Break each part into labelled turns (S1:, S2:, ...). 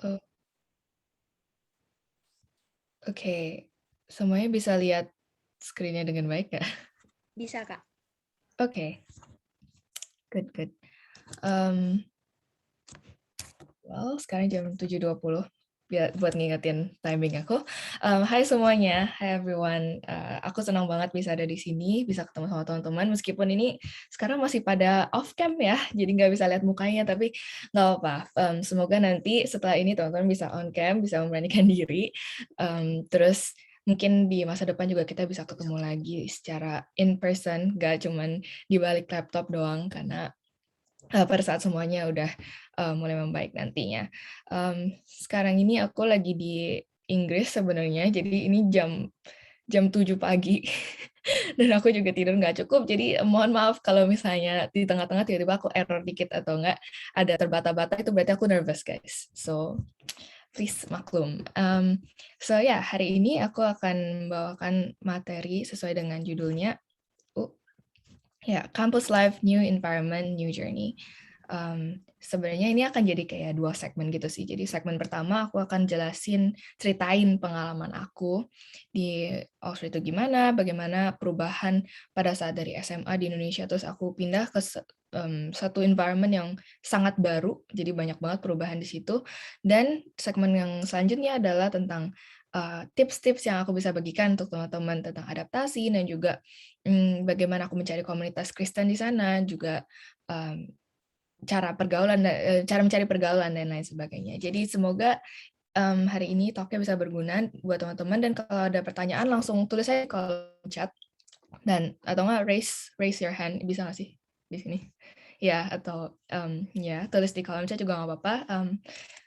S1: Oh, oke. Semuanya bisa lihat screen-nya dengan baik nggak?
S2: Bisa, Kak.
S1: Oke, good, good. Um, well, sekarang jam 7.20. Buat ngingetin timing aku. Hai semuanya, hi everyone. Aku senang banget bisa ada di sini, bisa ketemu sama teman-teman. Meskipun ini sekarang masih pada off cam ya, jadi nggak bisa lihat mukanya, tapi nggak apa-apa. Semoga nanti setelah ini teman-teman bisa on cam, bisa memberanikan diri. Terus mungkin di masa depan juga kita bisa ketemu lagi secara in person, nggak cuman di balik laptop doang, karena pada saat semuanya udah mulai membaik nantinya. Sekarang ini aku lagi di Inggris sebenarnya, jadi ini jam jam 7 pagi dan aku juga tidur nggak cukup, jadi mohon maaf kalau misalnya di tengah-tengah tiba-tiba aku error dikit atau enggak ada terbata-bata, itu berarti aku nervous guys. So please maklum. So ya, hari ini aku akan membawakan materi sesuai dengan judulnya. Ya, Campus Life, New Environment, New Journey. Sebenarnya ini akan jadi kayak 2 segmen gitu sih. Jadi segmen pertama aku akan ceritain pengalaman aku di Oxford itu gimana, bagaimana perubahan pada saat dari SMA di Indonesia, terus aku pindah ke satu environment yang sangat baru, jadi banyak banget perubahan di situ. Dan segmen yang selanjutnya adalah tentang tips-tips yang aku bisa bagikan untuk teman-teman tentang adaptasi dan juga bagaimana aku mencari komunitas Kristen di sana, juga cara mencari pergaulan dan lain sebagainya. Jadi semoga hari ini talk-nya bisa berguna buat teman-teman, dan kalau ada pertanyaan langsung tulis aja kalau chat, dan atau nggak raise your hand, bisa nggak sih di sini? Ya, atau ya tulis di kolom chat juga nggak apa-apa.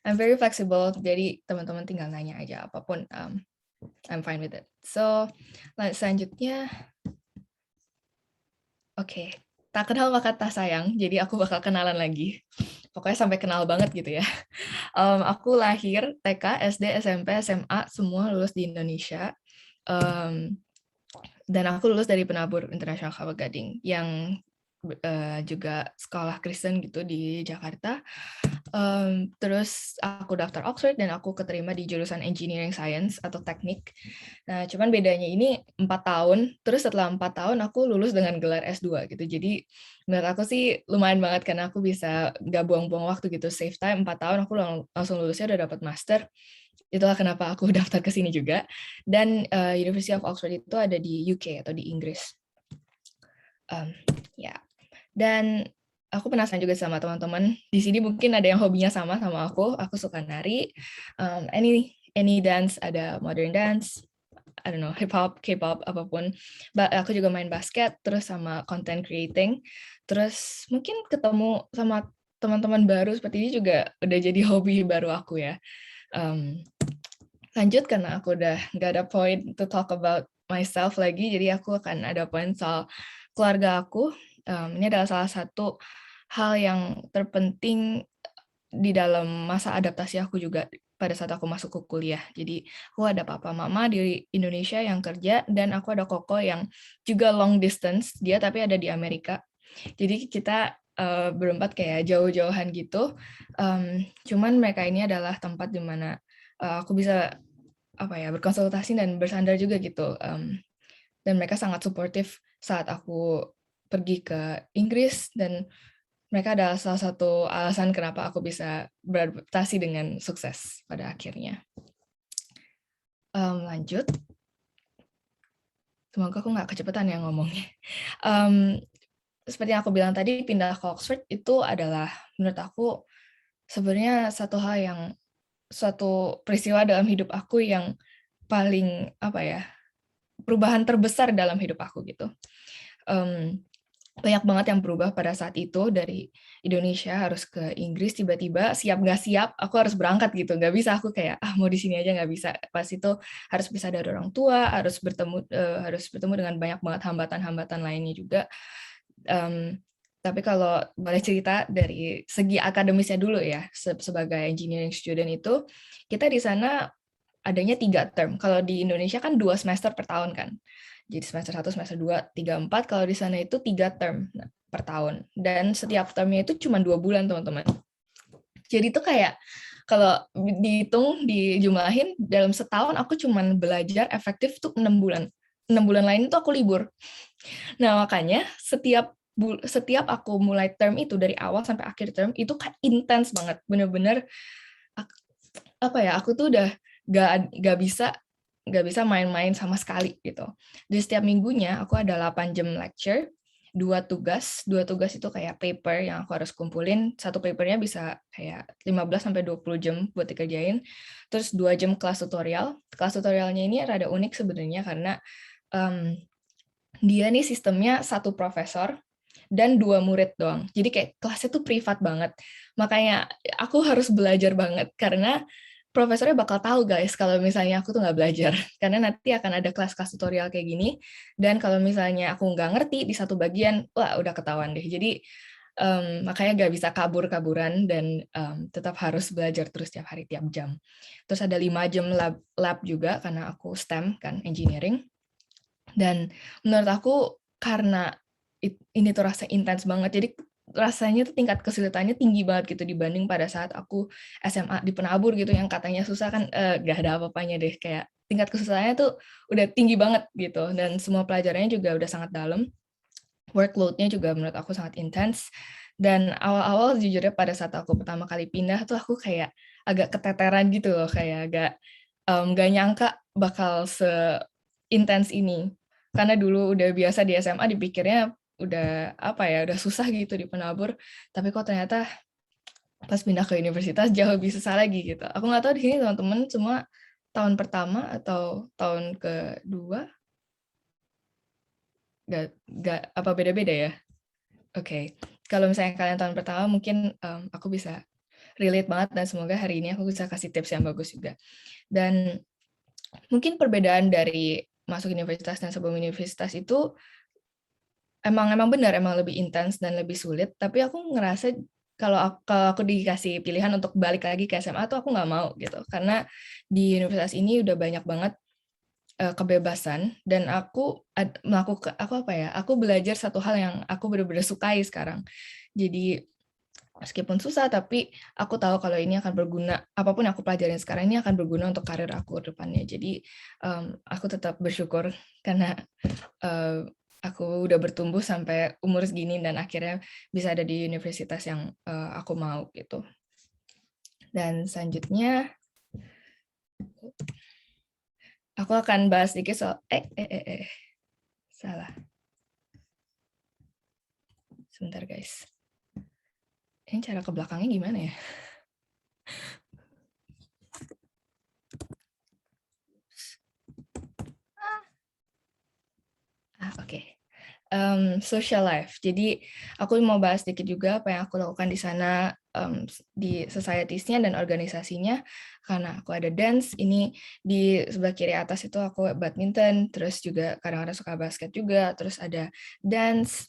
S1: I'm very flexible, jadi teman-teman tinggal nanya aja apapun. I'm fine with it. So, selanjutnya, oke, tak kenal maka tak sayang, jadi aku bakal kenalan lagi. Pokoknya sampai kenal banget gitu ya. Aku lahir TK, SD, SMP, SMA, semua lulus di Indonesia. Um, dan aku lulus dari Penabur Internasional Kelapa Gading, yang juga sekolah Kristen gitu di Jakarta. Terus aku daftar Oxford dan aku keterima di jurusan Engineering Science atau Teknik. Nah, cuman bedanya ini 4 tahun, terus setelah 4 tahun aku lulus dengan gelar S2 gitu. Jadi menurut aku sih lumayan banget karena aku bisa nggak buang-buang waktu gitu, save time 4 tahun aku langsung lulusnya udah dapat master. Itulah kenapa aku daftar ke sini juga. Dan University of Oxford itu ada di UK atau di Inggris. Ya. Dan aku penasaran juga sama teman-teman di sini, mungkin ada yang hobinya sama aku. Aku suka nari, any dance, ada modern dance, I don't know, hip hop, K-pop, apapun. Aku juga main basket, terus sama content creating. Terus mungkin ketemu sama teman-teman baru seperti ini juga udah jadi hobi baru aku ya. Lanjut, karena aku udah nggak ada point to talk about myself lagi, jadi aku akan ada point soal keluarga aku. Ini adalah salah satu hal yang terpenting di dalam masa adaptasi aku juga pada saat aku masuk ke kuliah. Jadi aku ada papa mama di Indonesia yang kerja, dan aku ada koko yang juga long distance, dia tapi ada di Amerika. Jadi kita berempat kayak jauh-jauhan gitu. Cuman mereka ini adalah tempat di mana aku bisa berkonsultasi dan bersandar juga gitu. Dan mereka sangat suportif saat aku pergi ke Inggris, dan mereka adalah salah satu alasan kenapa aku bisa beradaptasi dengan sukses pada akhirnya. Lanjut, semoga aku nggak kecepatan ya ngomongnya. Seperti yang aku bilang tadi, pindah ke Oxford itu adalah menurut aku sebenarnya suatu peristiwa dalam hidup aku yang paling perubahan terbesar dalam hidup aku gitu. Banyak banget yang berubah pada saat itu, dari Indonesia harus ke Inggris, tiba-tiba siap nggak siap aku harus berangkat gitu, nggak bisa aku kayak mau di sini aja, nggak bisa. Pas itu harus bisa dari orang tua, harus bertemu dengan banyak banget hambatan-hambatan lainnya juga. Tapi kalau boleh cerita dari segi akademisnya dulu ya, sebagai engineering student itu kita di sana adanya 3 term. Kalau di Indonesia kan 2 semester per tahun kan. Jadi semester 1, semester 2, 3, 4. Kalau di sana itu 3 term per tahun. Dan setiap termnya itu cuma 2 bulan, teman-teman. Jadi itu kayak kalau dihitung, dijumlahin, dalam setahun aku cuman belajar efektif tuh 6 bulan. 6 bulan lain itu aku libur. Nah, makanya setiap aku mulai term itu dari awal sampai akhir term itu kayak intens banget. Bener-bener apa ya, aku tuh udah gak bisa main-main sama sekali gitu. Di setiap minggunya aku ada 8 jam lecture, dua tugas itu kayak paper yang aku harus kumpulin. Satu papernya bisa kayak 15-20 jam buat dikerjain. Terus 2 jam kelas tutorial. Kelas tutorialnya ini rada unik sebenarnya karena um, dia nih sistemnya satu profesor dan 2 murid doang. Jadi kayak kelasnya tuh privat banget. Makanya aku harus belajar banget karena profesornya bakal tahu guys kalau misalnya aku tuh nggak belajar. Karena nanti akan ada kelas-kelas tutorial kayak gini. Dan kalau misalnya aku nggak ngerti di satu bagian, wah udah ketahuan deh. Jadi makanya nggak bisa kabur-kaburan dan tetap harus belajar terus tiap hari, tiap jam. Terus ada 5 jam lab juga karena aku STEM kan, engineering. Dan menurut aku karena ini tuh rasa intens banget, jadi rasanya tuh tingkat kesulitannya tinggi banget gitu dibanding pada saat aku SMA di Penabur gitu yang katanya susah kan, gak ada apa-apanya deh, kayak tingkat kesulitannya tuh udah tinggi banget gitu dan semua pelajarannya juga udah sangat dalam, workload-nya juga menurut aku sangat intens. Dan awal-awal jujurnya pada saat aku pertama kali pindah tuh aku kayak agak keteteran gitu loh, kayak agak gak nyangka bakal seintens ini. Karena dulu udah biasa di SMA dipikirnya udah apa ya, udah susah gitu di Penabur, tapi kok ternyata pas pindah ke universitas jauh lebih susah lagi gitu. Aku nggak tahu di sini teman-teman semua tahun pertama atau tahun kedua, nggak apa beda-beda ya? Oke, kalau misalnya kalian tahun pertama mungkin aku bisa relate banget dan semoga hari ini aku bisa kasih tips yang bagus juga. Dan mungkin perbedaan dari masuk universitas dan sebelum universitas itu emang benar, emang lebih intens dan lebih sulit, tapi aku ngerasa kalau aku dikasih pilihan untuk balik lagi ke SMA tuh aku nggak mau gitu, karena di universitas ini udah banyak banget kebebasan dan aku belajar satu hal yang aku benar-benar sukai sekarang. Jadi meskipun susah, tapi aku tahu kalau ini akan berguna, apapun yang aku pelajarin sekarang ini akan berguna untuk karir aku ke depannya. Jadi aku tetap bersyukur karena uh, aku udah bertumbuh sampai umur segini dan akhirnya bisa ada di universitas yang aku mau gitu. Dan selanjutnya aku akan bahas sedikit soal salah. Sebentar guys. Ini cara ke belakangnya gimana ya? Oke. Social life. Jadi aku mau bahas sedikit juga apa yang aku lakukan di sana, di societies-nya dan organisasinya. Karena aku ada dance, ini di sebelah kiri atas itu aku badminton, terus juga kadang-kadang suka basket juga, terus ada dance.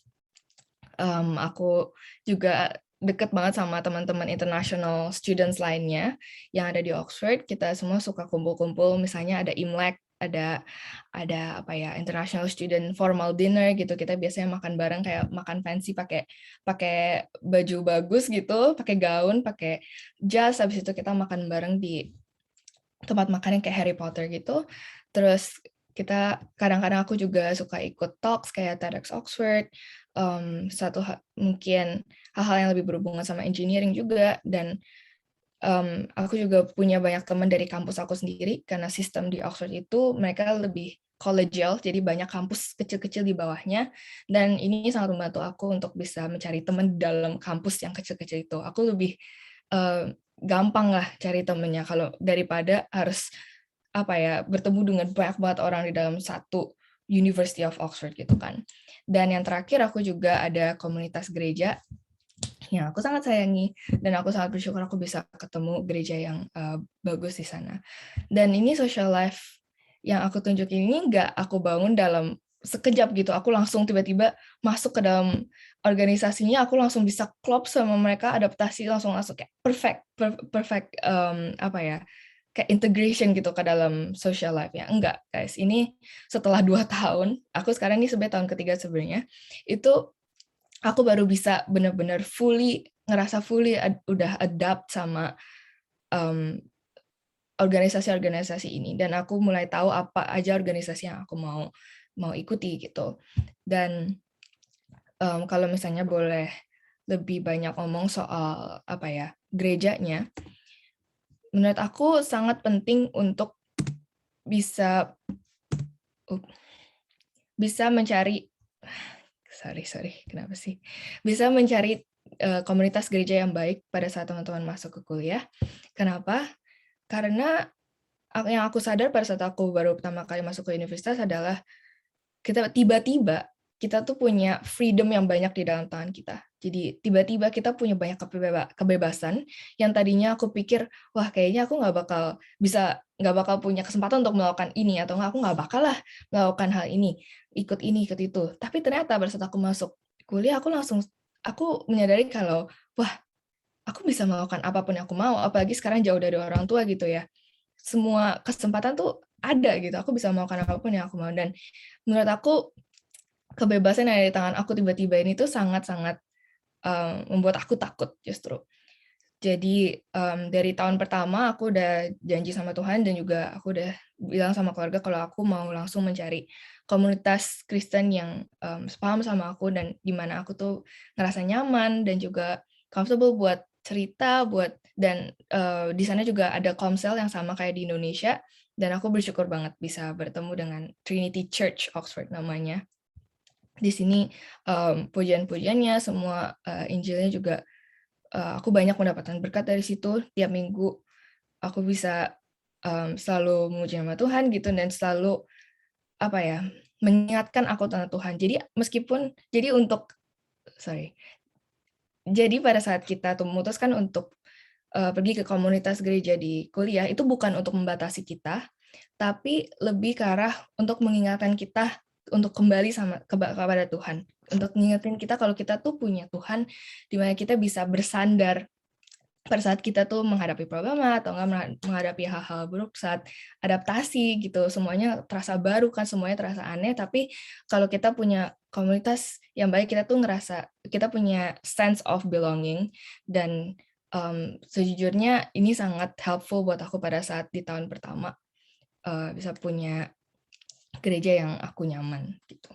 S1: Aku juga deket banget sama teman-teman international students lainnya yang ada di Oxford. Kita semua suka kumpul-kumpul, misalnya ada Imlek, ada apa ya, international student formal dinner gitu. Kita biasanya makan bareng kayak makan fancy, pakai pakai baju bagus gitu, pakai gaun, pakai jas. Habis itu kita makan bareng di tempat makan yang kayak Harry Potter gitu. Terus kita kadang-kadang aku juga suka ikut talks kayak TEDx Oxford, mungkin hal-hal yang lebih berhubungan sama engineering juga. Dan aku juga punya banyak teman dari kampus aku sendiri karena sistem di Oxford itu mereka lebih collegial, jadi banyak kampus kecil-kecil di bawahnya, dan ini sangat membantu aku untuk bisa mencari teman dalam kampus yang kecil-kecil itu. Aku lebih gampang lah cari temennya kalau daripada harus apa ya, bertemu dengan banyak banget orang di dalam satu University of Oxford gitu kan. Dan yang terakhir aku juga ada komunitas gereja yang aku sangat sayangi dan aku sangat bersyukur aku bisa ketemu gereja yang bagus di sana. Dan ini social life yang aku tunjukin ini nggak aku bangun dalam sekejap gitu. Aku langsung tiba-tiba masuk ke dalam organisasinya, aku langsung bisa klop sama mereka, adaptasi langsung kayak perfect apa ya, kayak integration gitu ke dalam social life ya. Enggak, guys. Ini setelah 2 tahun, aku sekarang ini sebenarnya tahun ketiga sebenarnya, itu aku baru bisa benar-benar ngerasa fully udah adapt sama organisasi-organisasi ini, dan aku mulai tahu apa aja organisasi yang aku mau ikuti gitu. Dan kalau misalnya boleh lebih banyak ngomong soal gerejanya, menurut aku sangat penting untuk bisa mencari kenapa sih? Bisa mencari komunitas gereja yang baik pada saat teman-teman masuk ke kuliah. Kenapa? Karena yang aku sadar pada saat aku baru pertama kali masuk ke universitas adalah kita tuh punya freedom yang banyak di dalam tangan kita. Jadi tiba-tiba kita punya banyak kebebasan yang tadinya aku pikir, wah kayaknya aku nggak bakal punya kesempatan untuk melakukan ini, atau aku nggak bakal lah melakukan hal ini, ikut ini, ikut itu. Tapi ternyata pada saat aku masuk kuliah, aku menyadari kalau, wah aku bisa melakukan apapun yang aku mau, apalagi sekarang jauh dari orang tua gitu ya. Semua kesempatan tuh ada gitu, aku bisa melakukan apapun yang aku mau. Dan menurut aku kebebasan yang ada di tangan aku tiba-tiba ini tuh sangat-sangat membuat aku takut justru. Jadi dari tahun pertama aku udah janji sama Tuhan, dan juga aku udah bilang sama keluarga kalau aku mau langsung mencari komunitas Kristen yang sepaham sama aku, dan di mana aku tuh ngerasa nyaman dan juga comfortable buat cerita, dan di sana juga ada komsel yang sama kayak di Indonesia, dan aku bersyukur banget bisa bertemu dengan Trinity Church Oxford namanya. Di sini pujian-pujiannya semua, Injilnya juga aku banyak mendapatkan berkat dari situ. Tiap minggu aku bisa selalu memuji nama Tuhan gitu, dan selalu mengingatkan aku tentang Tuhan. Jadi pada saat kita tuh memutuskan untuk pergi ke komunitas gereja di kuliah, itu bukan untuk membatasi kita, tapi lebih ke arah untuk mengingatkan kita untuk kembali kepada Tuhan. Untuk mengingatkan kita kalau kita tuh punya Tuhan, di mana kita bisa bersandar pada saat kita tuh menghadapi problema atau menghadapi hal-hal buruk saat adaptasi gitu. Semuanya terasa baru kan, semuanya terasa aneh, tapi kalau kita punya komunitas yang baik, kita tuh ngerasa kita punya sense of belonging. Dan sejujurnya ini sangat helpful buat aku pada saat di tahun pertama bisa punya gereja yang aku nyaman gitu.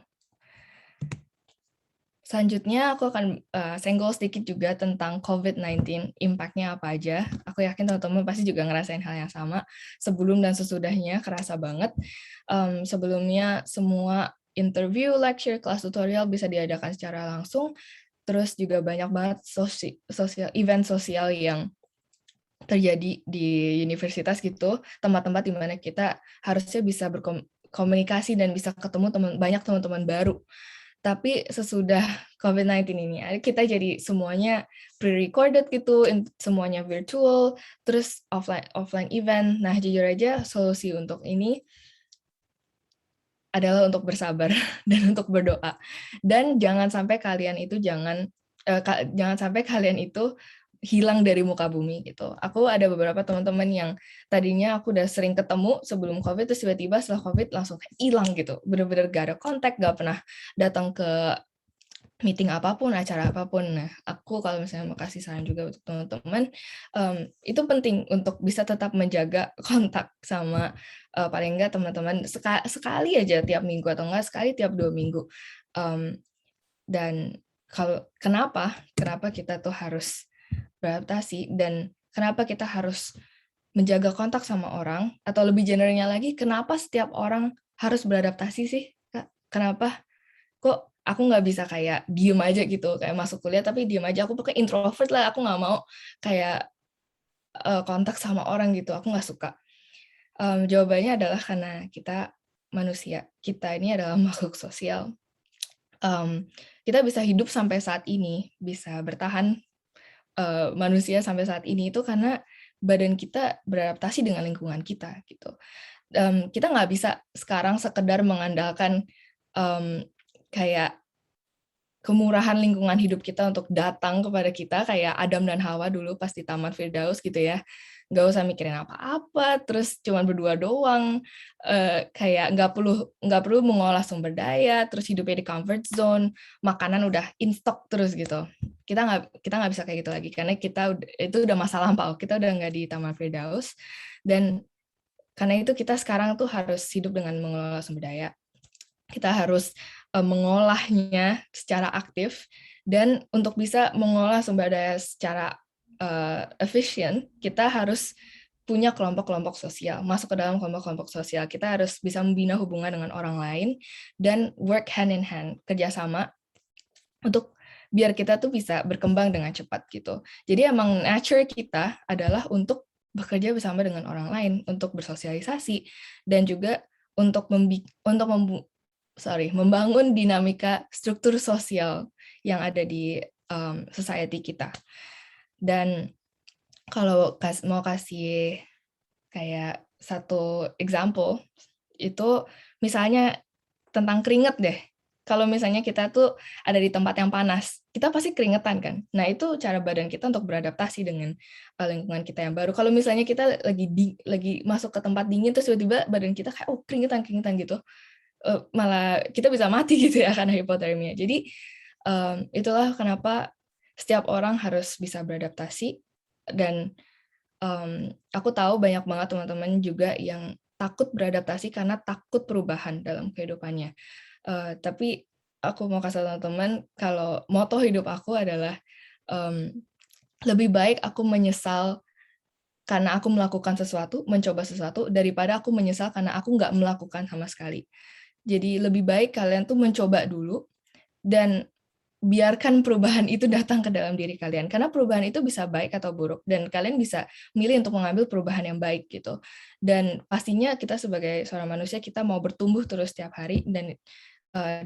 S1: Selanjutnya aku akan senggol sedikit juga tentang COVID-19, impact-nya apa aja. Aku yakin teman-teman pasti juga ngerasain hal yang sama. Sebelum dan sesudahnya kerasa banget. Sebelumnya semua interview, lecture, kelas tutorial bisa diadakan secara langsung. Terus juga banyak banget event sosial yang terjadi di universitas gitu, tempat-tempat di mana kita harusnya bisa berkomunikasi dan bisa ketemu banyak teman-teman baru. Tapi sesudah COVID-19 ini, kita jadi semuanya pre-recorded gitu, semuanya virtual, terus offline event. Nah, jujur aja solusi untuk ini adalah untuk bersabar dan untuk berdoa. Dan jangan sampai kalian itu hilang dari muka bumi gitu. Aku ada beberapa teman-teman yang tadinya aku udah sering ketemu sebelum COVID, terus tiba-tiba setelah COVID langsung hilang gitu. Bener-bener gak ada kontak, gak pernah datang ke meeting apapun, acara apapun. Nah, aku kalau misalnya mau kasih saran juga untuk teman-teman, itu penting untuk bisa tetap menjaga kontak sama paling enggak teman-teman sekali aja tiap minggu, atau enggak sekali tiap 2 minggu. Dan kenapa kita tuh harus beradaptasi, dan kenapa kita harus menjaga kontak sama orang, atau lebih generalnya lagi, kenapa setiap orang harus beradaptasi sih, Kak? Kenapa? Kok aku nggak bisa kayak diem aja gitu, kayak masuk kuliah tapi diem aja, aku pokoknya introvert lah, aku nggak mau kayak kontak sama orang gitu, aku nggak suka. Jawabannya adalah karena kita manusia, kita ini adalah makhluk sosial. Kita bisa hidup sampai saat ini, bisa bertahan manusia sampai saat ini itu karena badan kita beradaptasi dengan lingkungan kita gitu. Kita nggak bisa sekarang sekedar mengandalkan kayak kemurahan lingkungan hidup kita untuk datang kepada kita kayak Adam dan Hawa dulu pas di Taman Firdaus gitu ya. Nggak usah mikirin apa-apa, terus cuman berdua doang, kayak nggak perlu mengolah sumber daya, terus hidupnya di comfort zone, makanan udah in stock terus gitu. Kita nggak bisa kayak gitu lagi karena itu udah masa lampau, kita udah nggak di Taman Firdaus, dan karena itu kita sekarang tuh harus hidup dengan mengelola sumber daya. Kita harus mengolahnya secara aktif, dan untuk bisa mengolah sumber daya secara efisien, kita harus punya kelompok-kelompok sosial, masuk ke dalam kelompok-kelompok sosial. Kita harus bisa membina hubungan dengan orang lain dan work hand in hand, kerjasama untuk biar kita tuh bisa berkembang dengan cepat gitu. Jadi emang nature kita adalah untuk bekerja bersama dengan orang lain, untuk bersosialisasi, dan juga untuk membangun dinamika struktur sosial yang ada di society kita. Dan kalau mau kasih kayak satu example, itu misalnya tentang keringat deh. Kalau misalnya kita tuh ada di tempat yang panas, kita pasti keringetan kan. Nah, itu cara badan kita untuk beradaptasi dengan lingkungan kita yang baru. Kalau misalnya kita lagi masuk ke tempat dingin, terus tiba-tiba badan kita kayak keringetan gitu, malah kita bisa mati gitu ya karena hipotermia. Jadi itulah kenapa setiap orang harus bisa beradaptasi, dan aku tahu banyak banget teman-teman juga yang takut beradaptasi karena takut perubahan dalam kehidupannya. Tapi aku mau kasih tahu teman-teman kalau moto hidup aku adalah lebih baik aku menyesal karena aku melakukan sesuatu, mencoba sesuatu, daripada aku menyesal karena aku nggak melakukan sama sekali. Jadi lebih baik kalian tuh mencoba dulu, dan biarkan perubahan itu datang ke dalam diri kalian. Karena perubahan itu bisa baik atau buruk, dan kalian bisa milih untuk mengambil perubahan yang baik gitu. Dan pastinya kita sebagai seorang manusia, kita mau bertumbuh terus setiap hari, dan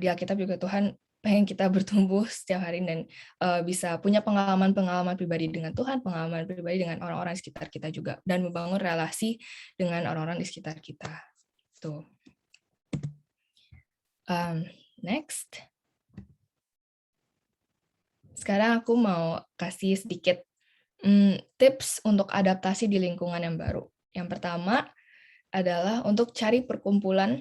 S1: di Alkitab juga Tuhan pengen kita bertumbuh setiap hari dan bisa punya pengalaman-pengalaman pribadi dengan Tuhan, pengalaman pribadi dengan orang-orang di sekitar kita juga, dan membangun relasi dengan orang-orang di sekitar kita. Tuh. Next. Sekarang aku mau kasih sedikit tips untuk adaptasi di lingkungan yang baru. Yang pertama adalah untuk cari perkumpulan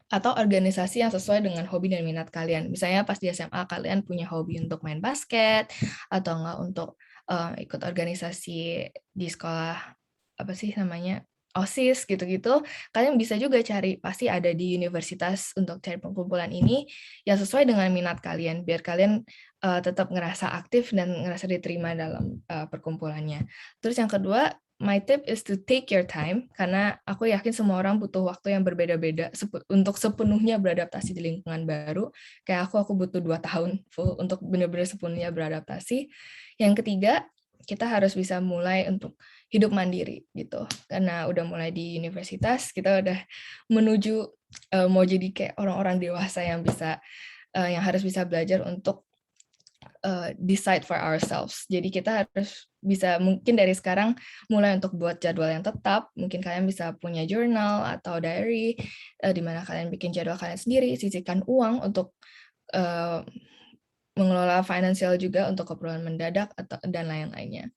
S1: atau organisasi yang sesuai dengan hobi dan minat kalian. Misalnya pas di SMA kalian punya hobi untuk main basket, atau enggak untuk ikut organisasi di sekolah, apa sih namanya, OSIS gitu-gitu, kalian bisa juga cari, pasti ada di universitas untuk cari perkumpulan ini yang sesuai dengan minat kalian, biar kalian tetap ngerasa aktif dan ngerasa diterima dalam perkumpulannya. Terus yang kedua, my tip is to take your time, karena aku yakin semua orang butuh waktu yang berbeda-beda untuk sepenuhnya beradaptasi di lingkungan baru. Kayak aku butuh 2 tahun full untuk benar-benar sepenuhnya beradaptasi. Yang ketiga, kita harus bisa mulai untuk hidup mandiri gitu. Karena udah mulai di universitas, kita udah menuju mau jadi kayak orang-orang dewasa yang harus bisa belajar untuk decide for ourselves. Jadi kita harus bisa mungkin dari sekarang mulai untuk buat jadwal yang tetap. Mungkin kalian bisa punya journal atau diary di mana kalian bikin jadwal kalian sendiri, sisihkan uang untuk mengelola finansial juga untuk keperluan mendadak dan lain-lainnya.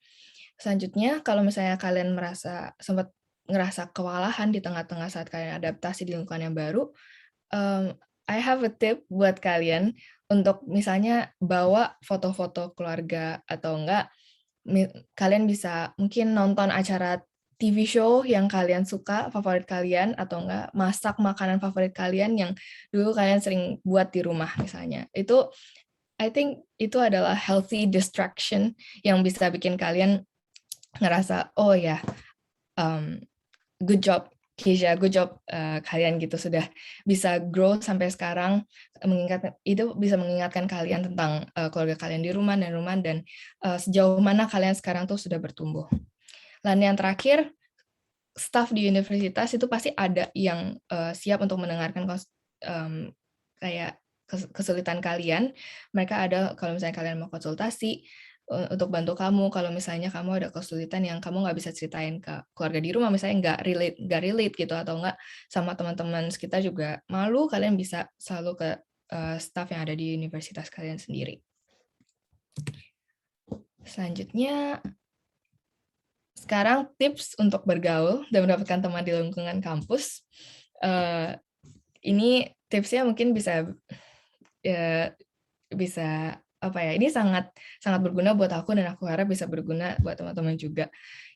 S1: Selanjutnya, kalau misalnya kalian sempat ngerasa kewalahan di tengah-tengah saat kalian adaptasi di lingkungan yang baru, I have a tip buat kalian untuk misalnya bawa foto-foto keluarga, atau enggak kalian bisa mungkin nonton acara TV show yang kalian suka, favorit kalian, atau enggak masak makanan favorit kalian yang dulu kalian sering buat di rumah misalnya. Itu I think itu adalah healthy distraction yang bisa bikin kalian ngerasa, oh ya, good job Keisha, good job kalian gitu sudah bisa grow sampai sekarang, itu bisa mengingatkan kalian tentang keluarga kalian di rumah dan sejauh mana kalian sekarang tuh sudah bertumbuh. Dan yang terakhir, staff di universitas itu pasti ada yang siap untuk mendengarkan kayak kesulitan kalian. Mereka ada kalau misalnya kalian mau konsultasi untuk bantu kamu, kalau misalnya kamu ada kesulitan yang kamu nggak bisa ceritain ke keluarga di rumah, misalnya nggak relate gitu, atau nggak sama teman-teman sekitar juga malu, kalian bisa selalu ke staff yang ada di universitas kalian sendiri. Selanjutnya, sekarang tips untuk bergaul dan mendapatkan teman di lingkungan kampus. Ini tipsnya mungkin bisa apa ya? Ini sangat berguna buat aku dan aku harap bisa berguna buat teman-teman juga.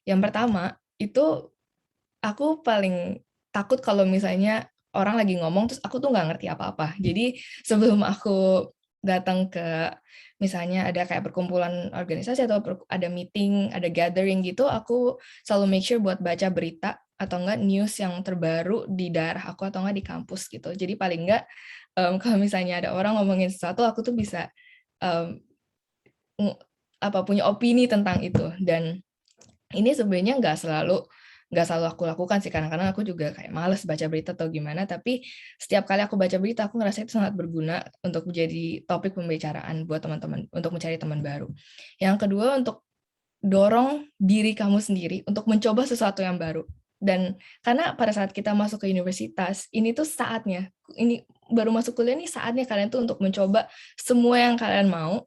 S1: Yang pertama itu aku paling takut kalau misalnya orang lagi ngomong terus aku tuh nggak ngerti apa-apa. Jadi sebelum aku datang ke misalnya ada kayak perkumpulan organisasi atau ada meeting, ada gathering gitu, aku selalu make sure buat baca berita atau enggak news yang terbaru di daerah aku atau enggak di kampus gitu. Jadi paling enggak kalau misalnya ada orang ngomongin sesuatu, aku tuh bisa punya opini tentang itu. Dan ini sebenarnya nggak selalu aku lakukan sih, kadang-kadang aku juga kayak males baca berita atau gimana, tapi setiap kali aku baca berita, aku ngerasa itu sangat berguna untuk menjadi topik pembicaraan buat teman-teman, untuk mencari teman baru. Yang kedua, untuk dorong diri kamu sendiri untuk mencoba sesuatu yang baru. Dan karena pada saat kita masuk ke universitas, ini tuh saatnya, ini baru masuk kuliah nih saatnya kalian tuh untuk mencoba semua yang kalian mau.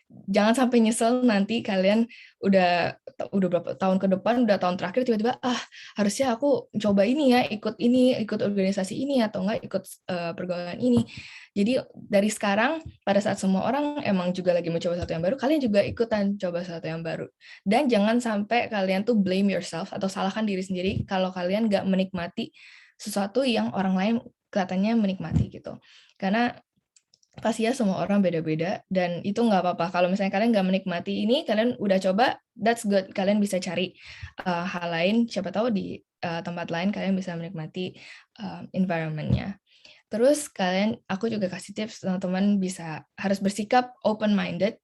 S1: Jangan sampai nyesel nanti kalian udah berapa tahun ke depan, udah tahun terakhir tiba-tiba harusnya aku coba ini ya, ikut organisasi ini atau enggak ikut pergaulan ini. Jadi dari sekarang pada saat semua orang emang juga lagi mencoba sesuatu yang baru, kalian juga ikutan coba sesuatu yang baru. Dan jangan sampai kalian tuh blame yourself atau salahkan diri sendiri kalau kalian nggak menikmati sesuatu yang orang lain kelihatannya menikmati gitu. Karena pasti ya semua orang beda-beda dan itu nggak apa-apa. Kalau misalnya kalian nggak menikmati ini, kalian udah coba, that's good. Kalian bisa cari hal lain, siapa tahu di tempat lain kalian bisa menikmati environment-nya. Terus aku juga kasih tips teman-teman harus bersikap open-minded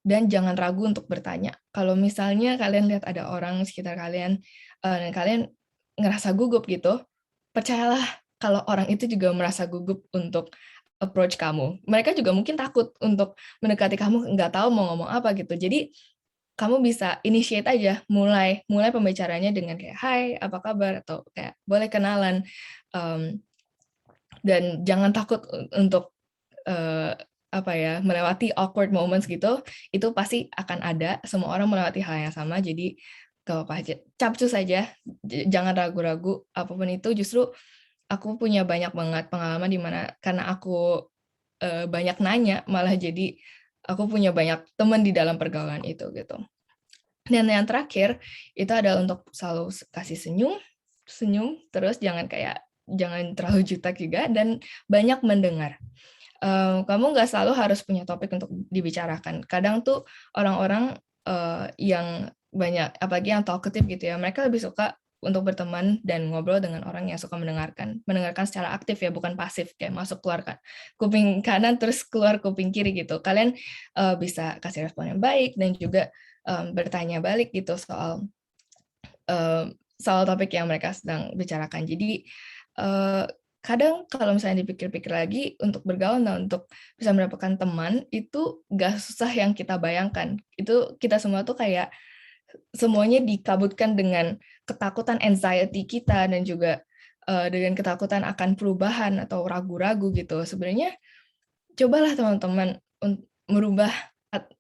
S1: dan jangan ragu untuk bertanya. Kalau misalnya kalian lihat ada orang sekitar kalian dan kalian ngerasa gugup gitu, percayalah kalau orang itu juga merasa gugup untuk approach kamu. Mereka juga mungkin takut untuk mendekati kamu, nggak tahu mau ngomong apa gitu. Jadi kamu bisa initiate aja, mulai pembicaranya dengan kayak hai, apa kabar, atau kayak boleh kenalan. Dan jangan takut untuk melewati awkward moments gitu. Itu pasti akan ada, semua orang melewati hal yang sama. Jadi gak apa-apa aja, capcus aja, jangan ragu-ragu apapun itu. Justru aku punya banyak banget pengalaman di mana karena aku banyak nanya, malah jadi aku punya banyak teman di dalam pergaulan itu gitu. Dan yang terakhir itu adalah untuk selalu kasih senyum, terus jangan terlalu jutek juga dan banyak mendengar. Kamu nggak selalu harus punya topik untuk dibicarakan. Kadang tuh orang-orang yang banyak, apalagi yang talkative gitu ya, mereka lebih suka untuk berteman dan ngobrol dengan orang yang suka mendengarkan secara aktif ya, bukan pasif kayak masuk keluar kuping kanan terus keluar kuping kiri gitu. Kalian bisa kasih respon yang baik dan juga bertanya balik gitu soal topik yang mereka sedang bicarakan. Jadi kadang kalau misalnya dipikir-pikir lagi, untuk bergaul dan untuk bisa mendapatkan teman itu gak susah yang kita bayangkan. Itu kita semua tuh kayak semuanya dikabutkan dengan ketakutan, anxiety kita, dan juga dengan ketakutan akan perubahan atau ragu-ragu gitu. Sebenarnya cobalah teman-teman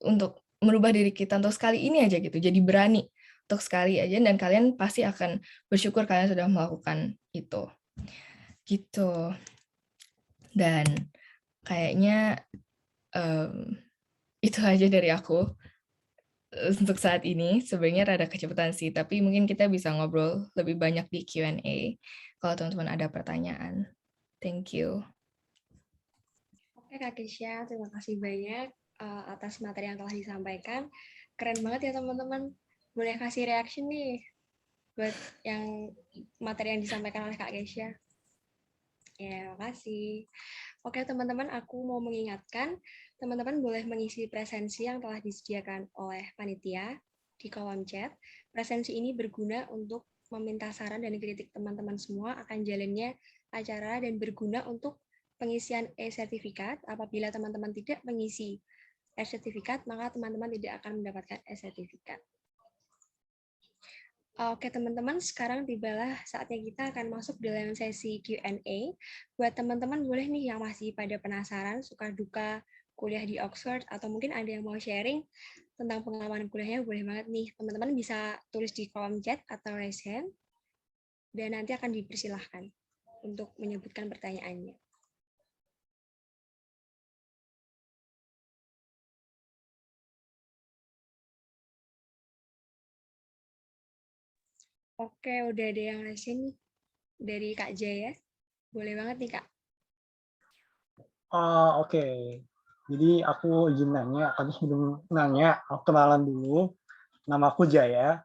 S1: untuk merubah diri kita untuk sekali ini aja gitu. Jadi berani untuk sekali aja dan kalian pasti akan bersyukur kalian sudah melakukan itu. Gitu. Dan kayaknya itu aja dari aku untuk saat ini. Sebenarnya rada kecepatan sih, tapi mungkin kita bisa ngobrol lebih banyak di Q&A kalau teman-teman ada pertanyaan. Thank you.
S2: Oke Kak Kesha, terima kasih banyak atas materi yang telah disampaikan. Keren banget ya teman-teman. Boleh kasih reaction nih buat yang materi yang disampaikan oleh Kak Kesha. Ya, makasih. Oke teman-teman, aku mau mengingatkan teman-teman boleh mengisi presensi yang telah disediakan oleh panitia di kolom chat. Presensi ini berguna untuk meminta saran dan kritik teman-teman semua akan jalannya acara dan berguna untuk pengisian e-sertifikat. Apabila teman-teman tidak mengisi e-sertifikat, maka teman-teman tidak akan mendapatkan e-sertifikat. Oke teman-teman, sekarang tibalah saatnya kita akan masuk dalam sesi Q&A. Buat teman-teman boleh nih yang masih pada penasaran suka duka kuliah di Oxford atau mungkin ada yang mau sharing tentang pengalaman kuliahnya, boleh banget nih. Teman-teman bisa tulis di kolom chat atau raise hand dan nanti akan dipersilahkan untuk menyebutkan pertanyaannya. Oke, udah ada yang raise hand nih dari Kak Jaya. Boleh banget nih Kak.
S3: Oke. Jadi aku izin nanya, tapi sebelum nanya, aku kenalan dulu. Nama aku Jaya,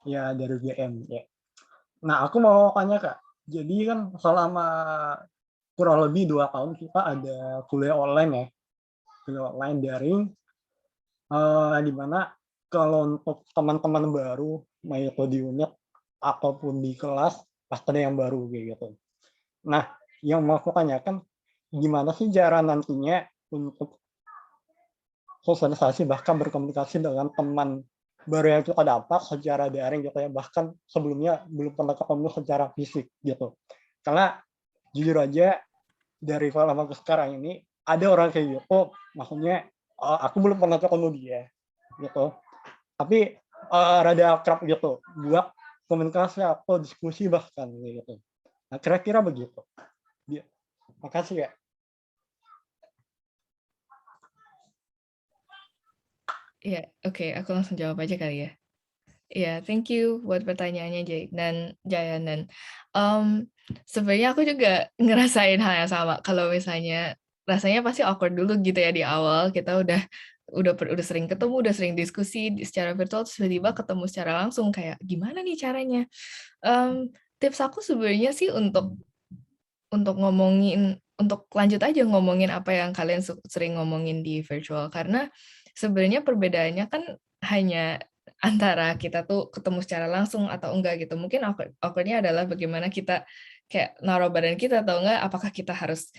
S3: ya dari UGM. Ya. Nah, aku mau tanya Kak, jadi kan selama kurang lebih 2 tahun kita ada kuliah online ya, kuliah online daring, di mana kalau untuk teman-teman baru, baik itu di unit ataupun di kelas, pasti ada yang baru kayak gitu. Nah, yang mau aku tanyakan, gimana sih cara nantinya untuk sosialisasi bahkan berkomunikasi dengan teman baru yang kita dapat secara daring gitu ya, bahkan sebelumnya belum pernah ketemu secara fisik gitu. Karena jujur aja dari pengalaman aku sekarang ini ada orang kayak gitu, maksudnya aku belum pernah ketemu dia gitu, tapi rada akrab gitu buat komunikasi atau diskusi bahkan gitu. Nah kira-kira begitu. Makasih ya.
S1: Ya, oke, aku langsung jawab aja kali ya. Ya, thank you buat pertanyaannya Jayan dan sebenarnya aku juga ngerasain hal yang sama. Kalau misalnya rasanya pasti awkward dulu gitu ya di awal. Kita udah sering ketemu, udah sering diskusi secara virtual, terus tiba-tiba ketemu secara langsung kayak gimana nih caranya? Tips aku sebenarnya sih untuk untuk lanjut aja ngomongin apa yang kalian sering ngomongin di virtual karena sebenarnya perbedaannya kan hanya antara kita tuh ketemu secara langsung atau enggak gitu. Mungkin awkward-nya adalah bagaimana kita kayak naruh badan kita atau enggak, apakah kita harus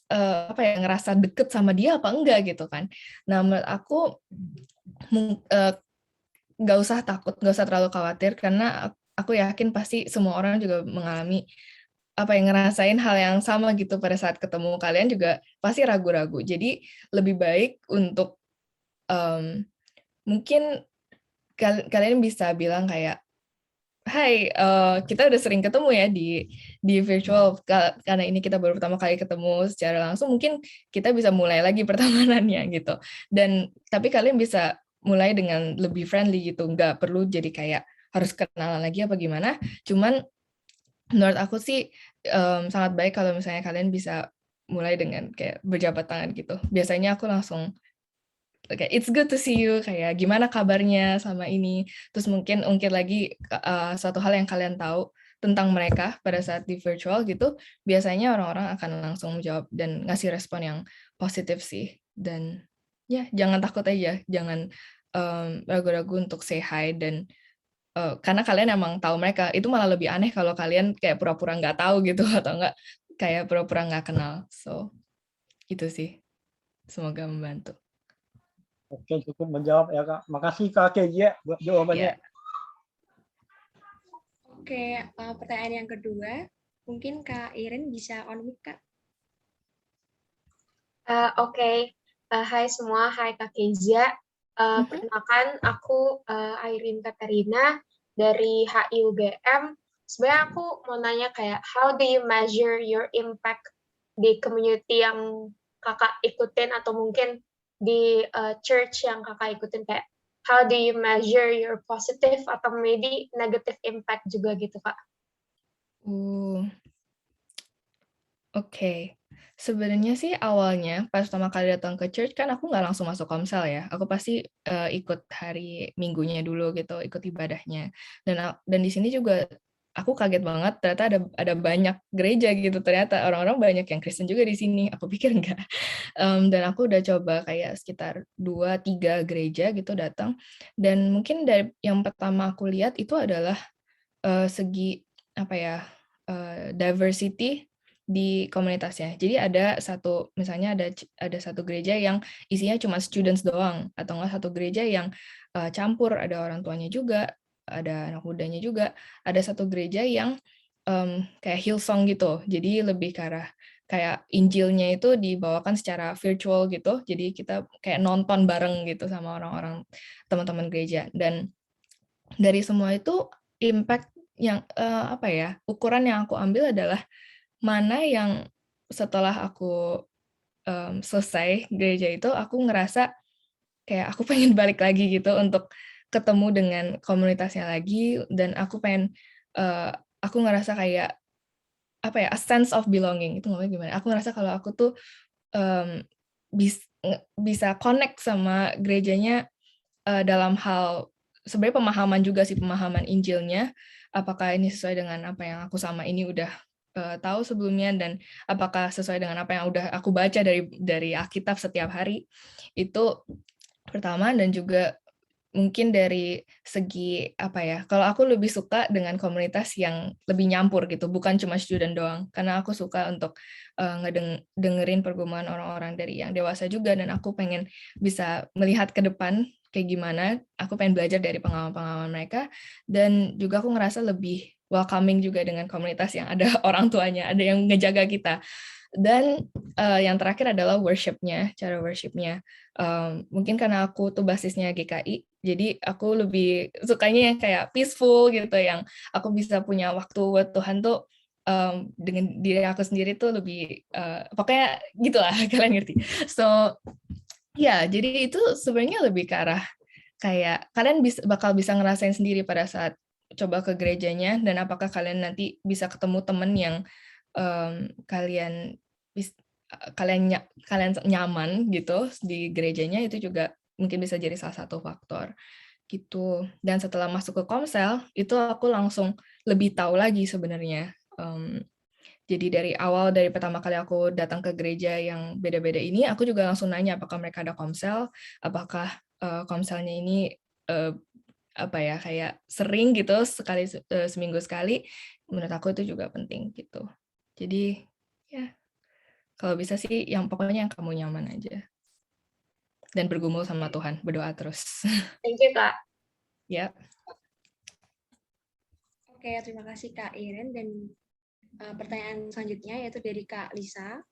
S1: apa ya ngerasa deket sama dia apa enggak gitu kan. Nah, menurut aku nggak usah takut, nggak usah terlalu khawatir karena aku yakin pasti semua orang juga mengalami apa yang ngerasain hal yang sama gitu pada saat ketemu kalian juga pasti ragu-ragu. Jadi lebih baik untuk mungkin kalian bisa bilang kayak, "Hai, kita udah sering ketemu ya di virtual karena ini kita baru pertama kali ketemu secara langsung, mungkin kita bisa mulai lagi pertemanannya gitu." Dan tapi kalian bisa mulai dengan lebih friendly gitu, nggak perlu jadi kayak harus kenalan lagi apa gimana. Cuman menurut aku sih sangat baik kalau misalnya kalian bisa mulai dengan kayak berjabat tangan gitu. Biasanya aku langsung kayak it's good to see you, kayak gimana kabarnya sama ini. Terus mungkin ungkit lagi suatu hal yang kalian tahu tentang mereka pada saat di virtual gitu. Biasanya orang-orang akan langsung menjawab dan ngasih respon yang positif sih. Dan ya jangan takut aja, jangan ragu-ragu untuk say hi dan karena kalian emang tahu mereka. Itu malah lebih aneh kalau kalian kayak pura-pura nggak tahu gitu atau enggak kayak pura-pura nggak kenal. So, itu sih. Semoga membantu.
S3: Oke, cukup menjawab ya Kak. Makasih Kak Keja buat jawabannya.
S1: Ya,
S2: Oke, pertanyaan yang kedua, mungkin Kak Irin bisa on mic Kak.
S4: Oke. Hai semua, hai Kak Kezia. Perkenalkan, aku Airin Katarina dari HIUGM. Sebenarnya aku mau nanya kayak, how do you measure your impact di community yang kakak ikutin atau mungkin di church yang kakak ikutin kayak, how do you measure your positive atau maybe negative impact juga gitu Kak?
S1: Oke. Sebenarnya sih awalnya pas pertama kali datang ke church kan aku nggak langsung masuk komsel ya. Aku pasti ikut hari Minggunya dulu gitu, ikut ibadahnya. Dan di sini juga aku kaget banget ternyata ada banyak gereja gitu. Ternyata orang-orang banyak yang Kristen juga di sini. Aku pikir enggak. Dan aku udah coba kayak sekitar 2-3 gereja gitu datang. Dan mungkin dari yang pertama aku lihat itu adalah segi apa ya diversity di komunitasnya. Jadi misalnya ada satu gereja yang isinya cuma students doang, atau enggak satu gereja yang campur, ada orang tuanya juga, ada anak mudanya juga, ada satu gereja yang kayak Hillsong gitu. Jadi lebih ke arah kayak Injilnya itu dibawakan secara virtual gitu. Jadi kita kayak nonton bareng gitu sama orang-orang teman-teman gereja. Dan dari semua itu impact yang apa ya? Ukuran yang aku ambil adalah mana yang setelah aku selesai gereja itu aku ngerasa kayak aku pengen balik lagi gitu untuk ketemu dengan komunitasnya lagi dan aku pengen aku ngerasa kayak apa ya, a sense of belonging itu ngomongnya gimana? Aku ngerasa kalau aku tuh um, bisa connect sama gerejanya dalam hal sebenarnya pemahaman juga sih pemahaman Injilnya. Apakah ini sesuai dengan apa yang aku sama ini udah tahu sebelumnya dan apakah sesuai dengan apa yang udah aku baca dari Alkitab setiap hari itu pertama dan juga mungkin dari segi apa ya, kalau aku lebih suka dengan komunitas yang lebih nyampur gitu, bukan cuma student doang. Karena aku suka untuk dengerin pergumulan orang-orang dari yang dewasa juga dan aku pengen bisa melihat ke depan kayak gimana. Aku pengen belajar dari pengalaman-pengalaman mereka dan juga aku ngerasa lebih welcoming juga dengan komunitas yang ada orang tuanya, ada yang ngejaga kita. Dan yang terakhir adalah worship-nya, cara worship-nya. Mungkin karena aku tuh basisnya GKI, jadi aku lebih sukanya yang kayak peaceful gitu, yang aku bisa punya waktu buat Tuhan tuh dengan diri aku sendiri tuh lebih, pokoknya gitulah, kalian ngerti. So, ya, jadi itu sebenarnya lebih ke arah kayak kalian bakal bisa ngerasain sendiri pada saat coba ke gerejanya, dan apakah kalian nanti bisa ketemu temen yang kalian kalian nyaman gitu di gerejanya itu juga mungkin bisa jadi salah satu faktor gitu. Dan setelah masuk ke Komsel itu aku langsung lebih tahu lagi sebenarnya. Jadi dari pertama kali aku datang ke gereja yang beda-beda ini, aku juga langsung nanya apakah mereka ada Komsel, apakah Komselnya ini apa ya kayak sering gitu seminggu sekali. Menurut aku itu juga penting gitu. Jadi ya kalau bisa sih yang pokoknya yang kamu nyaman aja. Dan bergumul sama Tuhan, berdoa terus.
S4: Thank you, Kak.
S1: Ya.
S2: Oke, terima kasih Kak Iren. Dan pertanyaan selanjutnya yaitu dari Kak Lisa.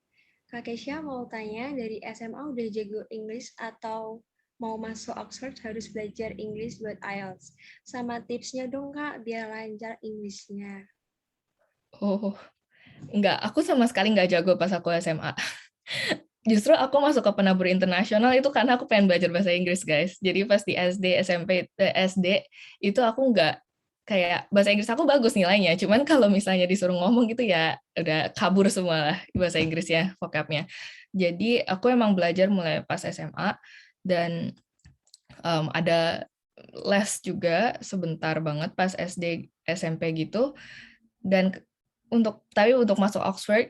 S2: Kak Kesha mau tanya, dari SMA udah jago English atau mau masuk Oxford harus belajar English buat IELTS? Sama tipsnya dong Kak, biar lancar English-nya.
S1: Oh, enggak. Aku sama sekali enggak jago pas aku SMA. Justru aku masuk ke penabur internasional itu karena aku pengen belajar bahasa Inggris, guys. Jadi pas di SD, SMP, SD, itu aku nggak kayak bahasa Inggris aku bagus nilainya. Cuman kalau misalnya disuruh ngomong gitu ya udah kabur semua lah bahasa Inggrisnya, vocabnya. Jadi aku emang belajar mulai pas SMA dan ada les juga sebentar banget pas SD, SMP gitu. Dan tapi untuk masuk Oxford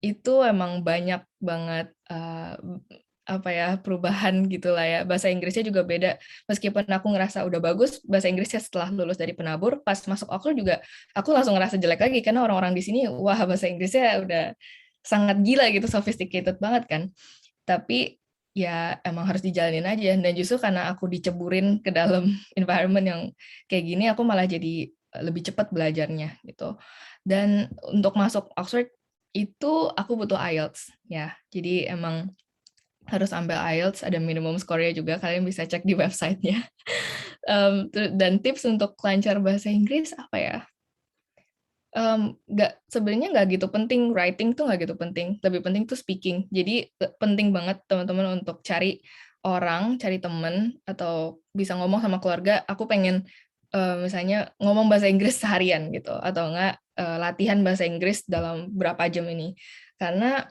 S1: itu emang banyak banget apa ya perubahan gitulah ya, bahasa Inggrisnya juga beda. Meskipun aku ngerasa udah bagus bahasa Inggrisnya setelah lulus dari penabur, pas masuk Oxford juga aku langsung ngerasa jelek lagi karena orang-orang di sini wah bahasa Inggrisnya udah sangat gila gitu, sophisticated banget kan. Tapi ya emang harus dijalanin aja, dan justru karena aku diceburin ke dalam environment yang kayak gini aku malah jadi lebih cepat belajarnya gitu. Dan untuk masuk Oxford itu aku butuh IELTS ya. Jadi emang harus ambil IELTS, ada minimum score-nya juga, kalian bisa cek di website-nya. Dan tips untuk lancar bahasa Inggris apa ya? Sebenarnya nggak gitu penting, writing tuh nggak gitu penting. Lebih penting tuh speaking. Jadi penting banget teman-teman untuk cari orang, cari teman, atau bisa ngomong sama keluarga. Aku pengen misalnya ngomong bahasa Inggris seharian gitu, atau enggak latihan bahasa Inggris dalam berapa jam ini. Karena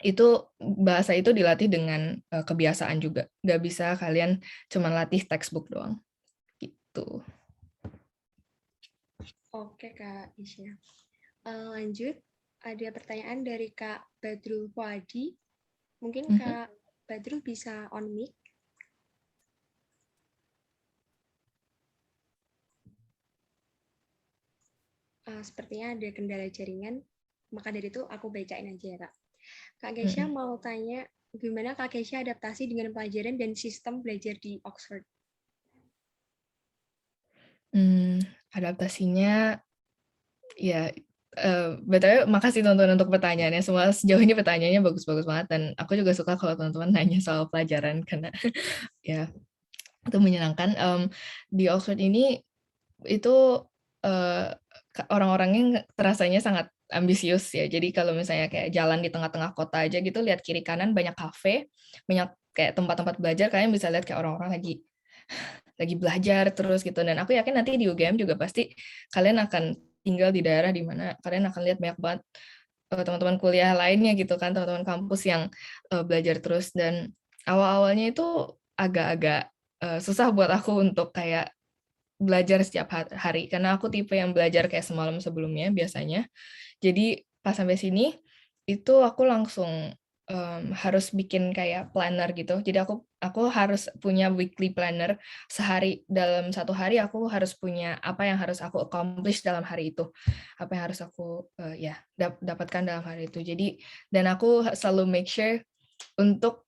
S1: itu bahasa itu dilatih dengan kebiasaan juga. Nggak bisa kalian cuma latih textbook doang. Gitu.
S2: Oke Kak Isya. Lanjut, ada pertanyaan dari Kak Badrul Fuadi. Mungkin Kak Badrul bisa on mic. Sepertinya ada kendala jaringan, maka dari itu aku bacain aja ya Kak. Kak Kesha mau tanya, gimana Kak Kesha adaptasi dengan pelajaran dan sistem belajar di Oxford?
S1: Adaptasinya ya, BTW makasih teman-teman untuk pertanyaannya. Semua sejauh ini pertanyaannya bagus-bagus banget dan aku juga suka kalau teman-teman nanya soal pelajaran karena ya itu menyenangkan. Di Oxford ini itu orang-orangnya terasanya sangat ambisius ya. Jadi kalau misalnya kayak jalan di tengah-tengah kota aja gitu, lihat kiri kanan banyak kafe, banyak kayak tempat-tempat belajar, kalian bisa lihat kayak orang-orang lagi belajar terus gitu. Dan aku yakin nanti di UGM juga pasti kalian akan tinggal di daerah di mana kalian akan lihat banyak banget teman-teman kuliah lainnya gitu kan, teman-teman kampus yang belajar terus. Dan awal-awalnya itu agak-agak susah buat aku untuk kayak belajar setiap hari karena aku tipe yang belajar kayak semalam sebelumnya biasanya. Jadi pas sampai sini itu aku langsung harus bikin kayak planner gitu. Jadi aku harus punya weekly planner. Dalam satu hari aku harus punya apa yang harus aku accomplish dalam hari itu. Apa yang harus aku dapatkan dalam hari itu. Jadi dan aku selalu make sure untuk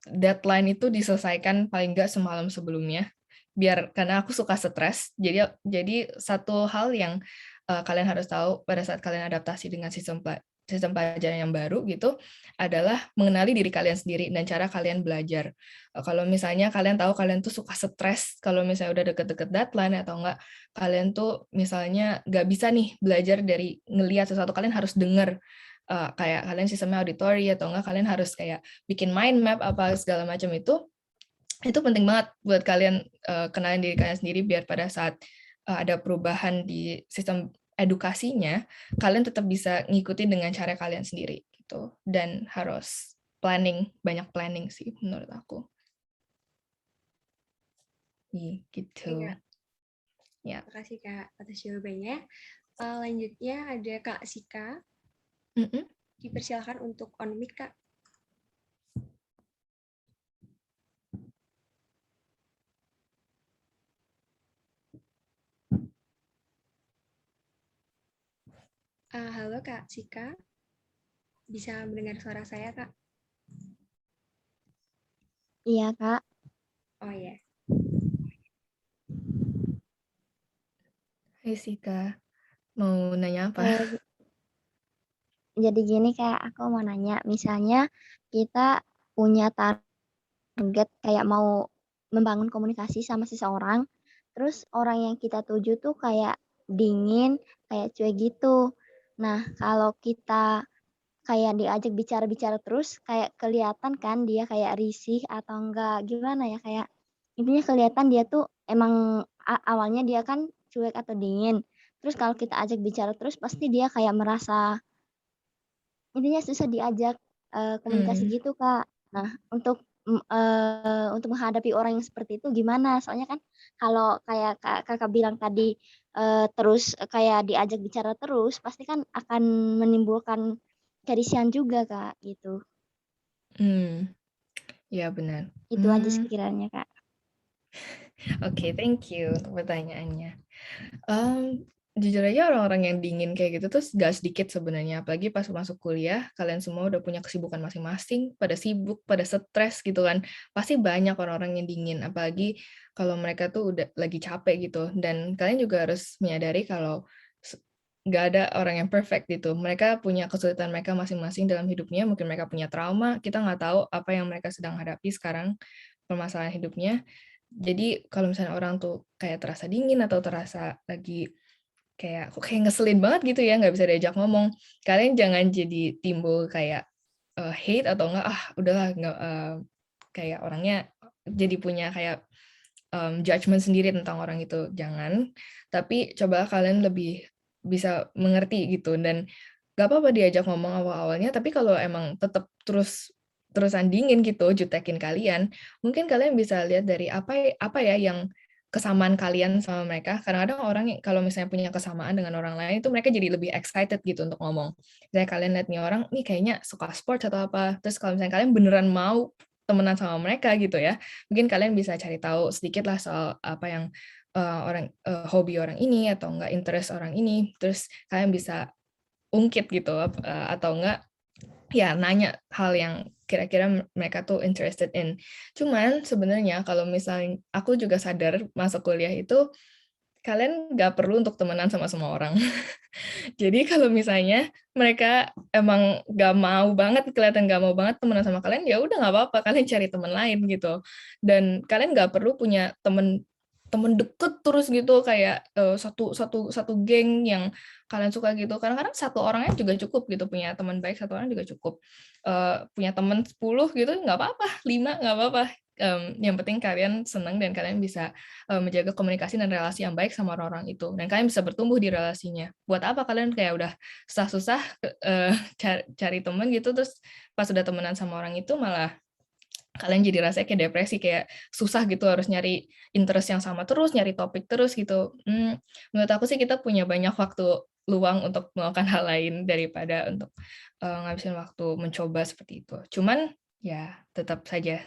S1: deadline itu diselesaikan paling nggak semalam sebelumnya karena aku suka stres. Jadi satu hal yang kalian harus tahu pada saat kalian adaptasi dengan sistem pelajaran yang baru gitu adalah mengenali diri kalian sendiri dan cara kalian belajar. Kalau misalnya kalian tahu kalian tuh suka stres kalau misalnya udah deket-deket deadline atau enggak kalian tuh misalnya nggak bisa nih belajar dari ngelihat sesuatu, kalian harus dengar kayak kalian sistemnya auditory atau enggak kalian harus kayak bikin mind map apa segala macam itu penting banget buat kalian kenalin diri kalian sendiri biar pada saat ada perubahan di sistem edukasinya kalian tetap bisa ngikutin dengan cara kalian sendiri gitu dan harus banyak planning sih menurut aku. Gitu.
S2: Kak.
S1: Ya.
S2: Terima kasih Kak atas jawabannya. Lanjutnya ada Kak Sika. Dipersilakan untuk on mic Kak. Halo Kak Sika, bisa mendengar suara saya Kak?
S5: Iya Kak.
S2: Oh ya.
S1: Hai Sika, mau nanya apa?
S5: Jadi gini Kak, aku mau nanya, misalnya kita punya target kayak mau membangun komunikasi sama seseorang, terus orang yang kita tuju tuh kayak dingin, kayak cuek gitu. Nah, kalau kita kayak diajak bicara-bicara terus, kayak kelihatan kan dia kayak risih atau enggak, gimana ya, kayak intinya kelihatan dia tuh emang awalnya dia kan cuek atau dingin. Terus kalau kita ajak bicara terus, pasti dia kayak merasa intinya susah diajak komunikasi gitu Kak. Nah, untuk menghadapi orang yang seperti itu gimana? Soalnya kan kalau kayak Kakak bilang tadi terus kayak diajak bicara terus, pasti kan akan menimbulkan kerisian juga Kak, gitu.
S1: Ya benar.
S5: Itu aja sekiranya Kak.
S1: Oke, thank you untuk pertanyaannya. Jujur aja orang-orang yang dingin kayak gitu tuh gak sedikit sebenarnya, apalagi pas masuk kuliah, kalian semua udah punya kesibukan masing-masing, pada sibuk, pada stres gitu kan, pasti banyak orang-orang yang dingin, apalagi kalau mereka tuh udah lagi capek gitu, dan kalian juga harus menyadari kalau gak ada orang yang perfect gitu, mereka punya kesulitan mereka masing-masing dalam hidupnya, mungkin mereka punya trauma, kita nggak tahu apa yang mereka sedang hadapi sekarang, permasalahan hidupnya. Jadi kalau misalnya orang tuh kayak terasa dingin atau terasa lagi kayak ngeselin banget gitu ya, nggak bisa diajak ngomong, kalian jangan jadi timbul kayak hate atau enggak udahlah nggak kayak orangnya jadi punya kayak judgement sendiri tentang orang itu, jangan. Tapi coba kalian lebih bisa mengerti gitu dan nggak apa-apa diajak ngomong awal-awalnya, tapi kalau emang tetap terusan dingin gitu, jutekin kalian, mungkin kalian bisa lihat dari apa ya yang kesamaan kalian sama mereka. Kadang-kadang orang kalau misalnya punya kesamaan dengan orang lain itu mereka jadi lebih excited gitu untuk ngomong. Misalnya kalian lihat nih orang, nih kayaknya suka sport atau apa. Terus kalau misalnya kalian beneran mau temenan sama mereka gitu ya, mungkin kalian bisa cari tahu sedikit lah soal apa yang hobi orang ini atau interest orang ini. Terus kalian bisa ungkit gitu atau enggak ya nanya hal yang kira-kira mereka tuh interested in. Cuman sebenarnya kalau misalnya aku juga sadar masuk kuliah itu kalian nggak perlu untuk temenan sama semua orang. Jadi kalau misalnya mereka emang nggak mau banget, kelihatan nggak mau banget temenan sama kalian, ya udah nggak apa-apa, kalian cari teman lain gitu. Dan kalian nggak perlu punya temen temen deket terus gitu kayak satu satu satu geng yang kalian suka gitu. Kadang-kadang satu orangnya juga cukup gitu, punya teman baik satu orang juga cukup. Punya teman 10 gitu nggak apa-apa, 5 nggak apa-apa. Yang penting kalian senang dan kalian bisa menjaga komunikasi dan relasi yang baik sama orang-orang itu, dan kalian bisa bertumbuh di relasinya. Buat apa kalian kayak udah susah-susah cari temen gitu, terus pas udah temenan sama orang itu malah kalian jadi rasanya kayak depresi, kayak susah gitu harus nyari interest yang sama terus, nyari topik terus gitu. Menurut aku sih kita punya banyak waktu luang untuk melakukan hal lain daripada untuk ngabisin waktu mencoba seperti itu. Cuman ya tetap saja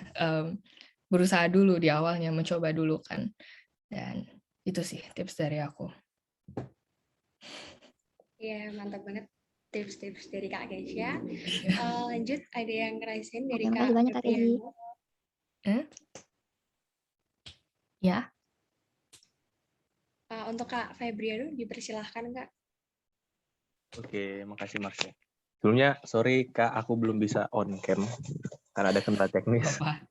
S1: berusaha dulu di awalnya, mencoba dulu kan. Dan itu sih tips dari aku.
S2: Ya, mantap banget tips-tips dari Kak Keisha. Lanjut, ada yang ngerasain dari
S5: Oke,
S2: Kak
S5: makasih banyak Kak Kezi.
S2: Febriano.
S1: Ya,
S2: Untuk Kak Febriano, dipersilahkan Kak.
S6: Oke, makasih Marsha. Sebelumnya, sorry Kak, aku belum bisa on cam karena ada kendala teknis.
S1: apa?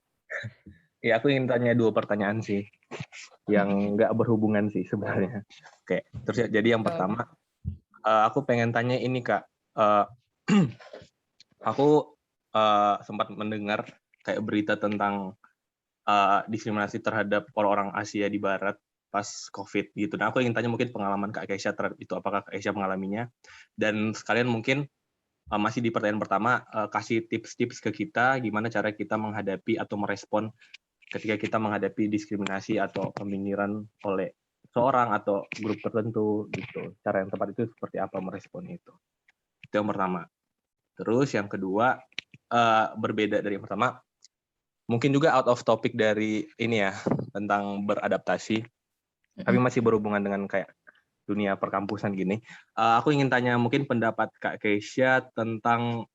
S6: Ya, aku ingin tanya 2 pertanyaan sih, yang nggak berhubungan sih sebenarnya. Oke, terus ya, jadi yang pertama, aku pengen tanya ini Kak. Aku sempat mendengar kayak berita tentang diskriminasi terhadap orang-orang Asia di Barat pas COVID gitu. Nah, aku ingin tanya mungkin pengalaman Kak Keisha terhadap itu, apakah Kak Keisha mengalaminya? Dan sekalian mungkin masih di pertanyaan pertama, kasih tips-tips ke kita gimana cara kita menghadapi atau merespon ketika kita menghadapi diskriminasi atau peminggiran oleh seorang atau grup tertentu gitu. Cara yang tepat itu seperti apa merespon itu. Itu yang pertama. Terus yang kedua, berbeda dari yang pertama, mungkin juga out of topic dari ini ya, tentang beradaptasi, tapi masih berhubungan dengan kayak dunia perkampusan gini. Aku ingin tanya mungkin pendapat Kak Keisha tentang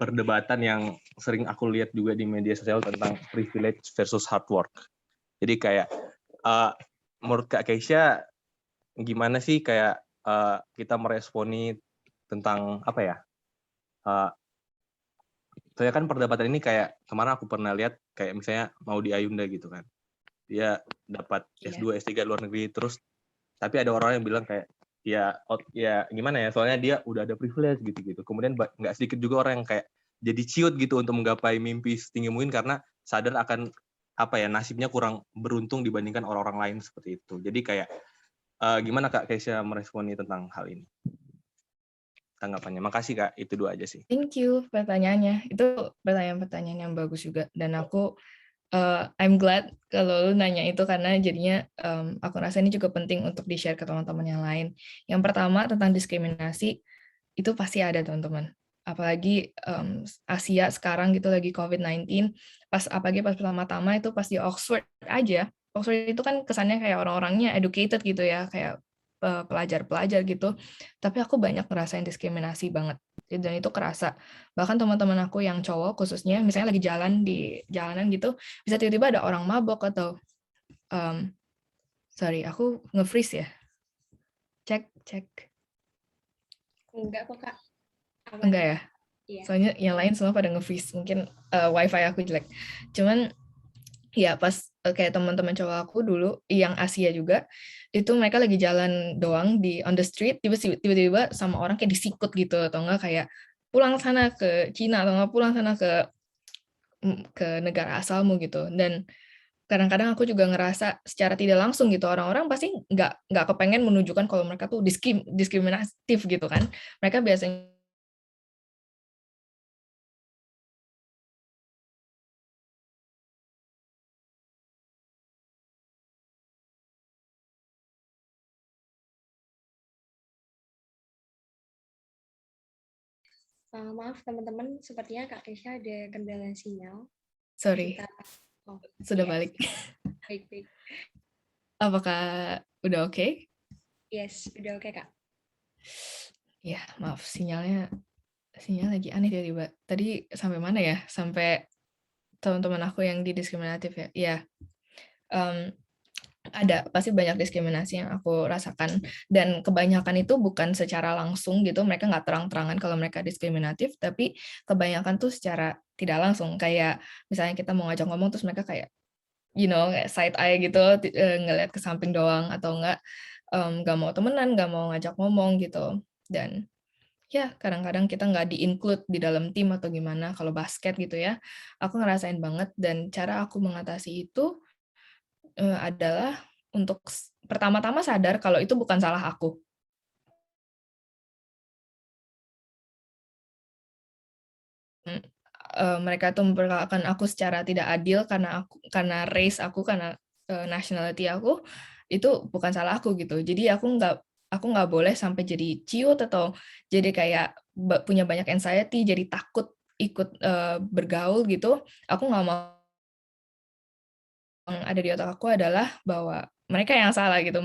S6: perdebatan yang sering aku lihat juga di media sosial tentang privilege versus hard work. Jadi kayak menurut Kak Keisha gimana sih kayak kita meresponi tentang apa ya? Soalnya kan perdebatan ini kayak kemarin aku pernah lihat kayak misalnya Maudy Ayunda gitu kan. Dia dapat S2, S3 luar negeri terus tapi ada orang yang bilang kayak ya gimana ya, soalnya dia udah ada privilege gitu-gitu. Kemudian nggak sedikit juga orang yang kayak jadi ciut gitu untuk menggapai mimpi setinggi mungkin karena sadar akan apa ya, nasibnya kurang beruntung dibandingkan orang-orang lain seperti itu. Jadi kayak gimana Kak Keisha meresponi tentang hal ini? Tanggapannya. Makasih Kak, itu 2 aja sih.
S1: Thank you pertanyaannya. Itu pertanyaan-pertanyaan yang bagus juga. Dan aku I'm glad kalau lu nanya itu karena jadinya aku rasa ini juga penting untuk di-share ke teman-teman yang lain. Yang pertama tentang diskriminasi, itu pasti ada teman-teman. Apalagi Asia sekarang gitu lagi COVID-19, apalagi pas pertama-tama itu pas di Oxford aja. Oxford itu kan kesannya kayak orang-orangnya educated gitu ya, kayak pelajar-pelajar gitu. Tapi aku banyak ngerasain diskriminasi banget. Dan itu kerasa. Bahkan teman-teman aku yang cowok khususnya, misalnya lagi jalan di jalanan gitu, bisa tiba-tiba ada orang mabok atau sorry, aku nge-freeze ya. Cek.
S2: Enggak kok Kak.
S1: Enggak ya?
S2: Iya.
S1: Soalnya yang lain semua pada nge-freeze. Mungkin wifi aku jelek. Cuman ya pas kayak teman-teman cowok aku dulu yang Asia juga, itu mereka lagi jalan doang on the street, tiba-tiba sama orang kayak disikut gitu, atau enggak kayak pulang sana ke Cina, atau enggak pulang sana ke negara asalmu gitu. Dan kadang-kadang aku juga ngerasa secara tidak langsung gitu, orang-orang pasti nggak kepengen menunjukkan kalau mereka tuh diskriminatif gitu kan. Mereka biasanya
S2: Maaf teman-teman, sepertinya Kak Keisha ada kendala sinyal.
S1: sorry, sudah balik.
S2: Baik.
S1: Apakah udah oke?
S2: Yes, udah oke Kak.
S1: Ya, maaf sinyalnya Sinyal lagi aneh tiba-tiba. Tadi sampai mana ya? Sampai teman-teman aku yang didiskriminatif ya? Iya, ada, pasti banyak diskriminasi yang aku rasakan. Dan kebanyakan itu bukan secara langsung gitu, mereka nggak terang-terangan kalau mereka diskriminatif, tapi kebanyakan tuh secara tidak langsung. Kayak misalnya kita mau ngajak ngomong, terus mereka kayak, kayak side eye gitu, ngeliat ke samping doang, atau nggak mau temenan, nggak mau ngajak ngomong gitu. Dan ya, kadang-kadang kita nggak di-include di dalam tim atau gimana, kalau basket gitu ya, aku ngerasain banget dan cara aku mengatasi itu, adalah untuk pertama-tama sadar kalau itu bukan salah aku. Mmm, Mereka tuh memperlakukan aku secara tidak adil karena race aku, karena, nationality aku, itu bukan salah aku gitu. Jadi aku nggak boleh sampai jadi ciut atau jadi kayak punya banyak anxiety, jadi takut ikut, bergaul gitu. Aku nggak mau, yang ada di otak aku adalah bahwa mereka yang salah gitu.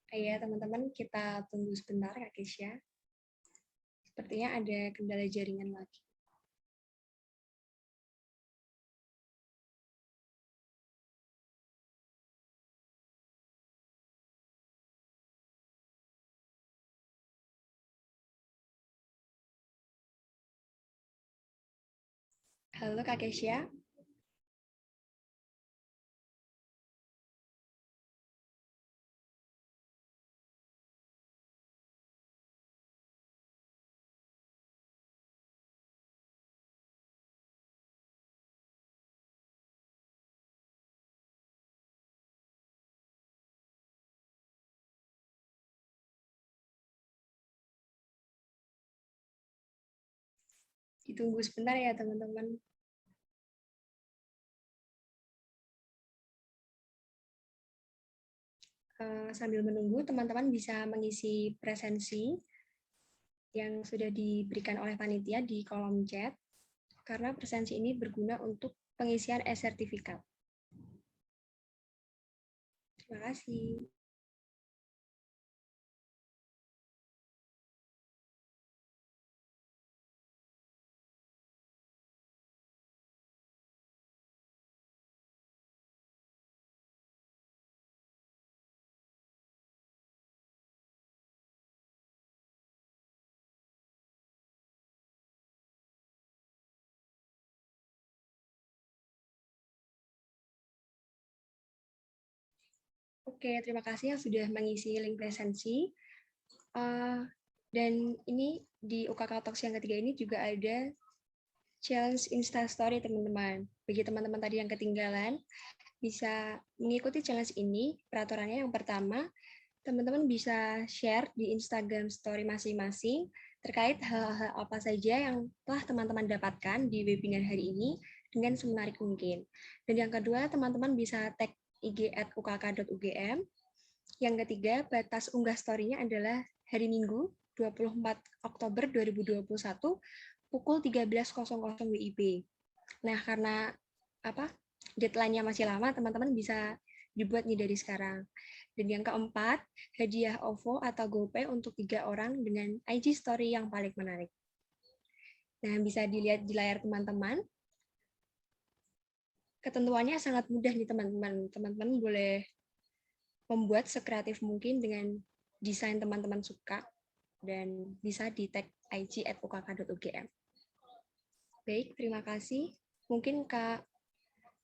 S2: Ya, teman-teman, kita tunggu sebentar, Kak Kesha. Sepertinya ada kendala jaringan lagi. Halo, Kak Kesha. Ditunggu sebentar ya, teman-teman. Sambil menunggu, teman-teman bisa mengisi presensi yang sudah diberikan oleh panitia di kolom chat, karena presensi ini berguna untuk pengisian e-sertifikat. Terima kasih. Oke, terima kasih yang sudah mengisi link presensi. Dan ini di UKK Talks yang ketiga ini juga ada challenge Instastory, teman-teman. Bagi teman-teman tadi yang ketinggalan, bisa mengikuti challenge ini. Peraturannya yang pertama, teman-teman bisa share di Instagram story masing-masing terkait hal-hal apa saja yang telah teman-teman dapatkan di webinar hari ini dengan semenarik mungkin. Dan yang kedua, teman-teman bisa tag IG @ukk.ugm. Yang ketiga, batas unggah story-nya adalah hari Minggu, 24 Oktober 2021, pukul 13.00 WIB. Nah, karena deadline-nya masih lama, teman-teman bisa dibuat nih dari sekarang. Dan yang keempat, hadiah OVO atau GoPay untuk 3 orang dengan IG story yang paling menarik. Nah, bisa dilihat di layar teman-teman. Ketentuannya sangat mudah nih, teman-teman. Teman-teman boleh membuat sekreatif mungkin dengan desain teman-teman suka dan bisa di tag IG @ukk.ugm. Baik, terima kasih. Mungkin Kak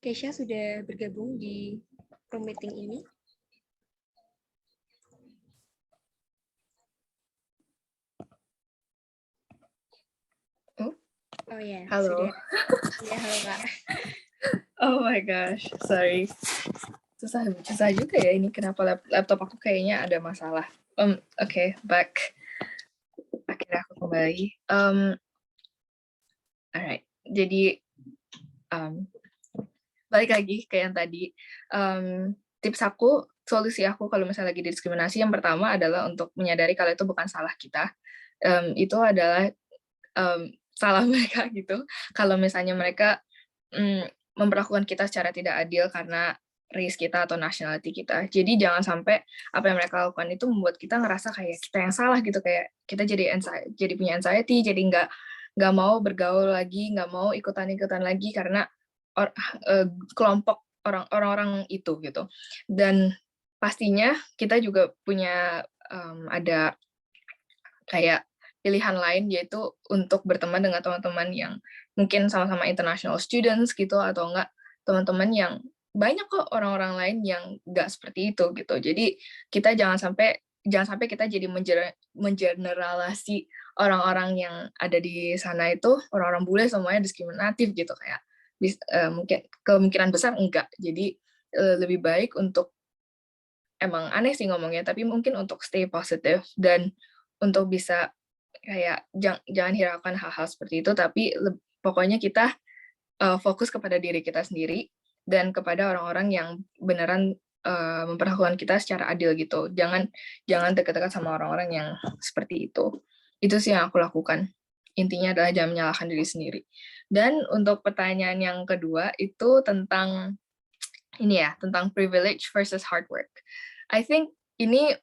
S2: Kesha sudah bergabung di room meeting ini. Oh ya,
S1: Halo.
S2: sudah. Ya, halo Kak.
S1: Oh my gosh, sorry. Susah juga ya ini, kenapa laptop aku kayaknya ada masalah. Oke, back. Akhirnya aku kembali. Alright, jadi balik lagi ke yang tadi. Tips aku, solusi aku kalau misalnya lagi diskriminasi, yang pertama adalah untuk menyadari kalau itu bukan salah kita. Itu adalah salah mereka gitu. Kalau misalnya mereka memperlakukan kita secara tidak adil karena race kita atau nationality kita. Jadi jangan sampai apa yang mereka lakukan itu membuat kita ngerasa kayak kita yang salah gitu, kayak kita jadi punya anxiety, jadi nggak mau bergaul lagi, nggak mau ikutan lagi karena kelompok orang-orang itu gitu. Dan pastinya kita juga punya ada kayak pilihan lain, yaitu untuk berteman dengan teman-teman yang mungkin sama-sama international students gitu, atau enggak teman-teman yang banyak kok orang-orang lain yang nggak seperti itu gitu. Jadi kita jangan sampai kita jadi mengeneralisasi orang-orang yang ada di sana itu orang-orang bule semuanya diskriminatif gitu, kayak mungkin kemungkinan besar enggak. Jadi lebih baik untuk, emang aneh sih ngomongnya, tapi mungkin untuk stay positive dan untuk bisa kayak jangan hiraukan hal-hal seperti itu, tapi pokoknya kita fokus kepada diri kita sendiri dan kepada orang-orang yang beneran memperlakukan kita secara adil gitu. Jangan dekat-dekat sama orang-orang yang seperti itu. Itu sih yang aku lakukan. Intinya adalah jangan menyalahkan diri sendiri. Dan untuk pertanyaan yang kedua itu tentang ini ya, tentang privilege versus hard work. I think ini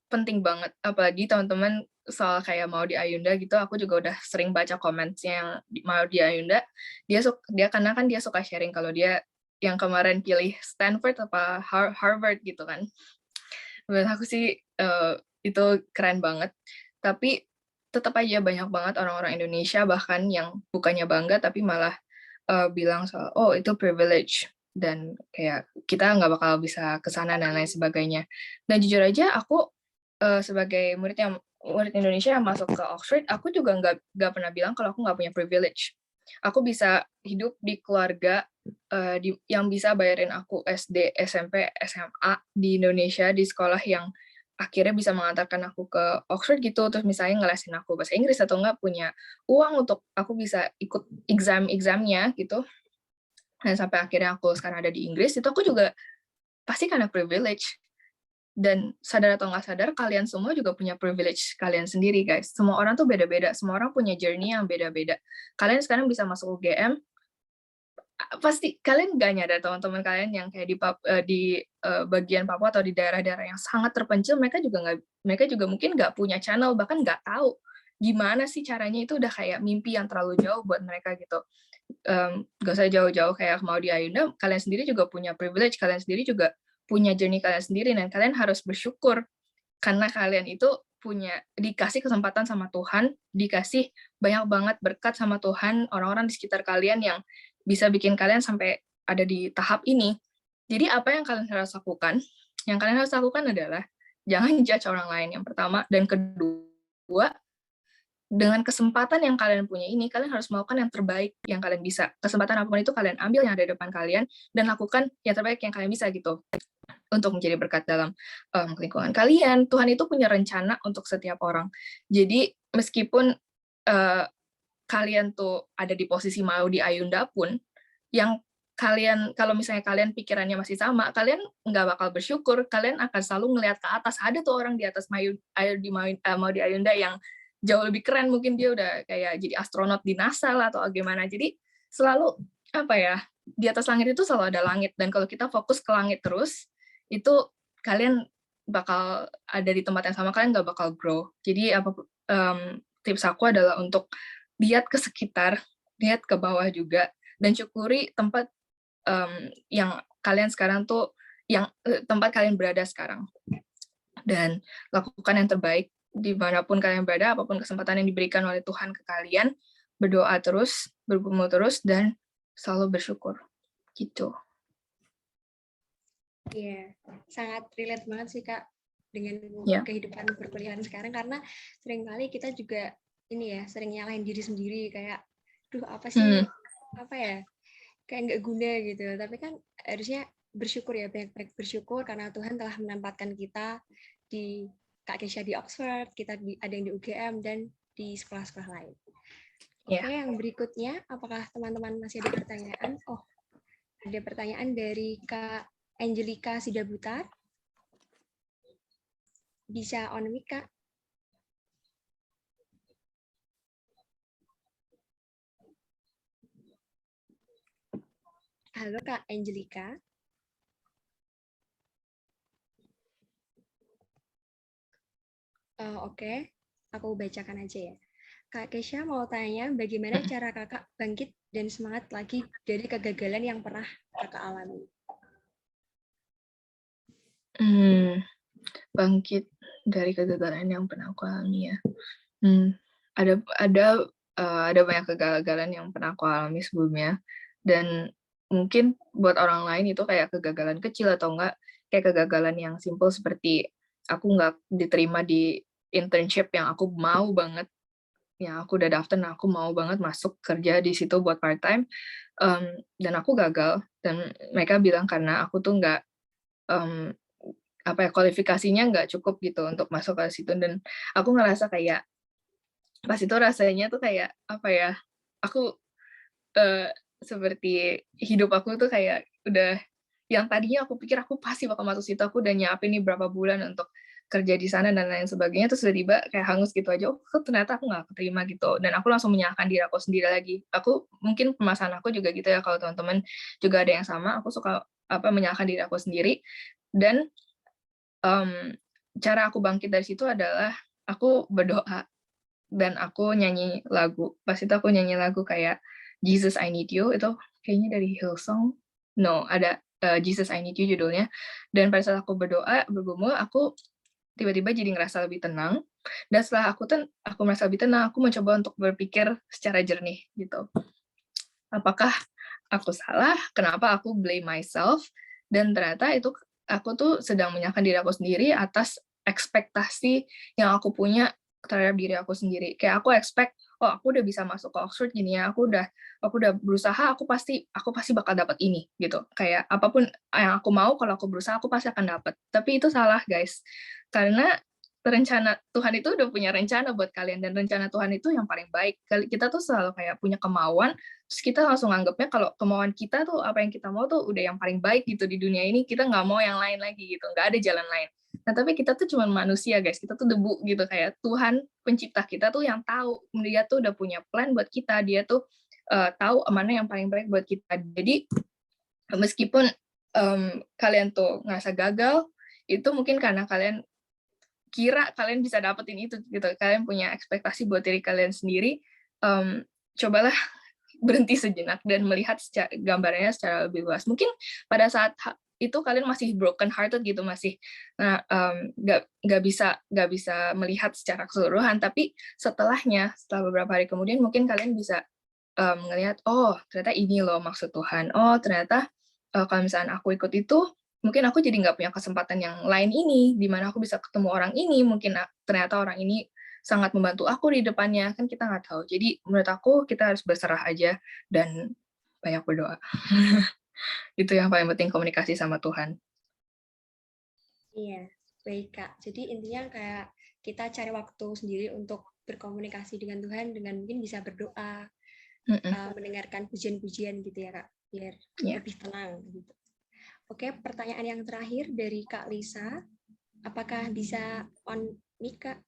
S1: penting banget, apalagi teman-teman soal kayak Maudy Ayunda gitu, aku juga udah sering baca comments-nya yang Maudy Ayunda, dia karena kan dia suka sharing kalau dia yang kemarin pilih Stanford apa Harvard gitu kan. Menurut aku sih itu keren banget, tapi tetap aja banyak banget orang-orang Indonesia bahkan yang bukannya bangga tapi malah bilang soal, oh itu privilege, dan kayak kita nggak bakal bisa ke sana dan lain sebagainya. Dan jujur aja aku sebagai murid Indonesia yang masuk ke Oxford, aku juga nggak pernah bilang kalau aku nggak punya privilege. Aku bisa hidup di keluarga yang bisa bayarin aku SD, SMP, SMA di Indonesia, di sekolah yang akhirnya bisa mengantarkan aku ke Oxford gitu, terus misalnya ngelesin aku bahasa Inggris, atau nggak punya uang untuk aku bisa ikut exam-examnya gitu. Dan sampai akhirnya aku sekarang ada di Inggris, itu aku juga pasti karena privilege. Dan sadar atau nggak sadar, kalian semua juga punya privilege kalian sendiri, guys. Semua orang tuh beda-beda, semua orang punya journey yang beda-beda. Kalian sekarang bisa masuk UGM, pasti kalian nggak nyadar teman-teman kalian yang kayak di bagian Papua atau di daerah-daerah yang sangat terpencil, mereka juga mungkin nggak punya channel, bahkan nggak tahu gimana sih caranya. Itu udah kayak mimpi yang terlalu jauh buat mereka gitu. Gak usah jauh-jauh kayak Maudy Ayunda, kalian sendiri juga punya privilege, kalian sendiri juga punya journey kalian sendiri, dan kalian harus bersyukur karena kalian itu dikasih kesempatan sama Tuhan, dikasih banyak banget berkat sama Tuhan, orang-orang di sekitar kalian yang bisa bikin kalian sampai ada di tahap ini. Jadi apa yang kalian harus lakukan? Yang kalian harus lakukan adalah jangan judge orang lain, yang pertama. Dan kedua, dengan kesempatan yang kalian punya ini, kalian harus melakukan yang terbaik yang kalian bisa. Kesempatan apapun itu kalian ambil yang ada di depan kalian, dan lakukan yang terbaik yang kalian bisa gitu. Untuk menjadi berkat dalam lingkungan kalian. Tuhan itu punya rencana untuk setiap orang. Jadi meskipun kalian tuh ada di posisi Maudy Ayunda pun, yang kalau misalnya kalian pikirannya masih sama, kalian nggak bakal bersyukur, kalian akan selalu ngelihat ke atas. Ada tuh orang di atas Maudy Ayunda yang jauh lebih keren, mungkin dia udah kayak jadi astronot di NASA lah atau gimana. Jadi selalu di atas langit itu selalu ada langit, dan kalau kita fokus ke langit terus, itu kalian bakal ada di tempat yang sama, kalian nggak bakal grow. Jadi tips aku adalah untuk lihat ke sekitar, lihat ke bawah juga, dan syukuri tempat yang kalian sekarang tuh, tempat kalian berada sekarang. Dan lakukan yang terbaik dimanapun kalian berada, apapun kesempatan yang diberikan oleh Tuhan ke kalian. Berdoa terus, bergumul terus, dan selalu bersyukur. Gitu.
S2: Iya, sangat relate banget sih Kak dengan kehidupan perkuliahan sekarang, karena seringkali kita juga sering nyalahin diri sendiri, kayak apa sih kayak nggak guna gitu. Tapi kan harusnya bersyukur ya, banyak-banyak bersyukur karena Tuhan telah menempatkan kita di Kak Kesha di Oxford, kita ada yang di UGM dan di sekolah-sekolah lain. Oke, yang berikutnya, apakah teman-teman masih ada pertanyaan? Oh, ada pertanyaan dari Kak Angelika Sidabutar. Bisa on mic, Kak. Halo Kak Angelica. Oke, aku bacakan aja ya. Kak Kesha mau tanya bagaimana cara kakak bangkit dan semangat lagi dari kegagalan yang pernah kakak alami.
S1: Bangkit dari kegagalan yang pernah aku alami ya. Ada banyak kegagalan yang pernah aku alami sebelumnya, dan mungkin buat orang lain itu kayak kegagalan kecil atau enggak kayak kegagalan yang simple seperti aku nggak diterima di internship yang aku mau banget, yang aku udah daftar, nah aku mau banget masuk kerja di situ buat part time, dan aku gagal, dan mereka bilang karena aku tuh nggak kualifikasinya nggak cukup gitu untuk masuk ke situ, dan aku ngerasa kayak pas itu rasanya tuh kayak apa ya, aku seperti hidup aku tuh kayak udah, yang tadinya aku pikir aku pasti bakal masuk situ, aku udah nyiapin nih berapa bulan untuk kerja di sana dan lain sebagainya, terus tiba-tiba kayak hangus gitu aja, oh ternyata aku nggak keterima gitu, dan aku langsung menyalahkan diri aku sendiri lagi. Aku mungkin permasalahan aku juga gitu ya, kalau teman-teman juga ada yang sama, aku suka menyalahkan diri aku sendiri, dan cara aku bangkit dari situ adalah aku berdoa dan aku nyanyi lagu. Pas itu aku nyanyi lagu kayak Jesus I Need You, itu kayaknya dari Hillsong. No, ada Jesus I Need You judulnya. Dan pada saat aku berdoa, bergumul, aku tiba-tiba jadi ngerasa lebih tenang. Dan setelah aku merasa lebih tenang, aku mencoba untuk berpikir secara jernih gitu. Apakah aku salah? Kenapa aku blame myself? Dan ternyata itu aku tuh sedang menyalahkan diri aku sendiri atas ekspektasi yang aku punya terhadap diri aku sendiri. Kayak aku expect, oh aku udah bisa masuk ke Oxford gini ya, aku udah berusaha, aku pasti bakal dapat ini gitu. Kayak apapun yang aku mau, kalau aku berusaha aku pasti akan dapat. Tapi itu salah guys, karena rencana Tuhan itu udah punya rencana buat kalian, dan rencana Tuhan itu yang paling baik. Kita tuh selalu kayak punya kemauan, terus kita langsung anggapnya kalau kemauan kita tuh apa yang kita mau tuh udah yang paling baik gitu di dunia ini, kita nggak mau yang lain lagi gitu, nggak ada jalan lain. Nah tapi kita tuh cuma manusia guys, kita tuh debu gitu, kayak Tuhan pencipta kita tuh yang tahu, dia tuh udah punya plan buat kita, dia tuh tahu mana yang paling baik buat kita. Jadi meskipun kalian tuh ngerasa gagal, itu mungkin karena kalian kira kalian bisa dapetin itu gitu, kalian punya ekspektasi buat diri kalian sendiri. Cobalah berhenti sejenak dan melihat gambarnya secara lebih luas. Mungkin pada saat itu kalian masih broken hearted gitu, masih nggak bisa melihat secara keseluruhan, tapi setelah beberapa hari kemudian mungkin kalian bisa ngelihat, oh ternyata ini loh maksud Tuhan, oh ternyata kalau misalnya aku ikut itu, mungkin aku jadi nggak punya kesempatan yang lain ini, di mana aku bisa ketemu orang ini, mungkin ternyata orang ini sangat membantu aku di depannya, kan kita nggak tahu. Jadi menurut aku kita harus berserah aja dan banyak berdoa. Itu yang paling penting, komunikasi sama Tuhan.
S2: Iya, baik Kak. Jadi intinya kayak kita cari waktu sendiri untuk berkomunikasi dengan Tuhan dengan mungkin bisa berdoa, mendengarkan pujian-pujian gitu ya Kak, biar lebih tenang gitu. Oke, pertanyaan yang terakhir dari Kak Lisa. Apakah bisa on mic, Kak?